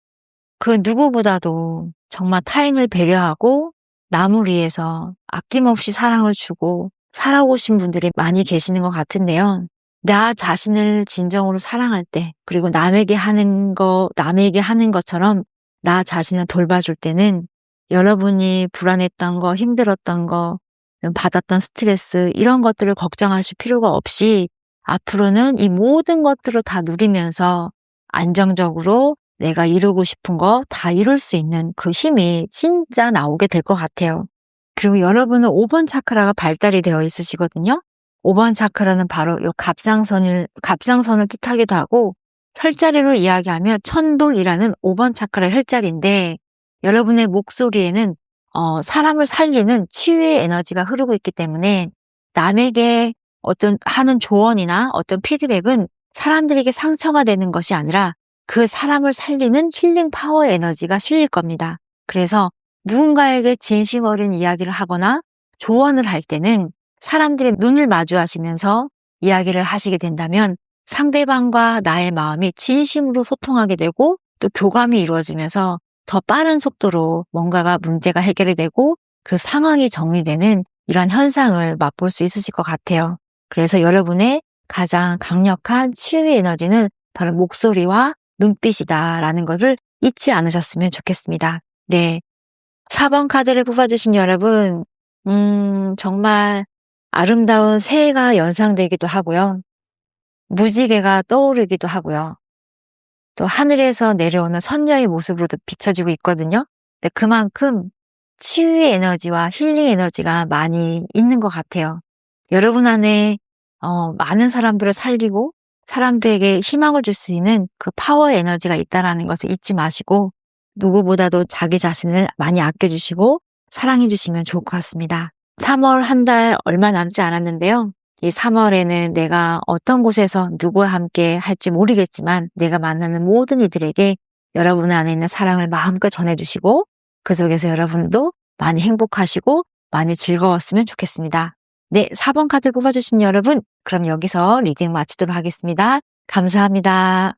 그 누구보다도 정말 타인을 배려하고 남을 위해서 아낌없이 사랑을 주고 살아오신 분들이 많이 계시는 것 같은데요. 나 자신을 진정으로 사랑할 때, 그리고 남에게 하는 것처럼 나 자신을 돌봐줄 때는 여러분이 불안했던 거, 힘들었던 거, 받았던 스트레스, 이런 것들을 걱정하실 필요가 없이 앞으로는 이 모든 것들을 다 누리면서 안정적으로 내가 이루고 싶은 거 다 이룰 수 있는 그 힘이 진짜 나오게 될 것 같아요. 그리고 여러분은 5번 차크라가 발달이 되어 있으시거든요. 5번 차크라는 바로 이 갑상선을 뜻하기도 하고 혈자리로 이야기하면 천돌이라는 5번 차크라 혈자리인데 여러분의 목소리에는 사람을 살리는 치유의 에너지가 흐르고 있기 때문에 남에게 어떤 하는 조언이나 어떤 피드백은 사람들에게 상처가 되는 것이 아니라 그 사람을 살리는 힐링 파워 에너지가 실릴 겁니다. 그래서 누군가에게 진심 어린 이야기를 하거나 조언을 할 때는 사람들의 눈을 마주하시면서 이야기를 하시게 된다면 상대방과 나의 마음이 진심으로 소통하게 되고 또 교감이 이루어지면서 더 빠른 속도로 뭔가가 문제가 해결이 되고 그 상황이 정리되는 이런 현상을 맛볼 수 있으실 것 같아요. 그래서 여러분의 가장 강력한 치유의 에너지는 바로 목소리와 눈빛이다라는 것을 잊지 않으셨으면 좋겠습니다. 네. 4번 카드를 뽑아주신 여러분, 정말 아름다운 새해가 연상되기도 하고요. 무지개가 떠오르기도 하고요. 또 하늘에서 내려오는 선녀의 모습으로도 비춰지고 있거든요. 근데 그만큼 치유의 에너지와 힐링 에너지가 많이 있는 것 같아요. 여러분 안에 많은 사람들을 살리고 사람들에게 희망을 줄 수 있는 그 파워 에너지가 있다는 것을 잊지 마시고 누구보다도 자기 자신을 많이 아껴주시고 사랑해 주시면 좋을 것 같습니다. 3월 한 달 얼마 남지 않았는데요. 이 3월에는 내가 어떤 곳에서 누구와 함께 할지 모르겠지만 내가 만나는 모든 이들에게 여러분 안에 있는 사랑을 마음껏 전해주시고 그 속에서 여러분도 많이 행복하시고 많이 즐거웠으면 좋겠습니다. 네, 4번 카드 뽑아주신 여러분, 그럼 여기서 리딩 마치도록 하겠습니다. 감사합니다.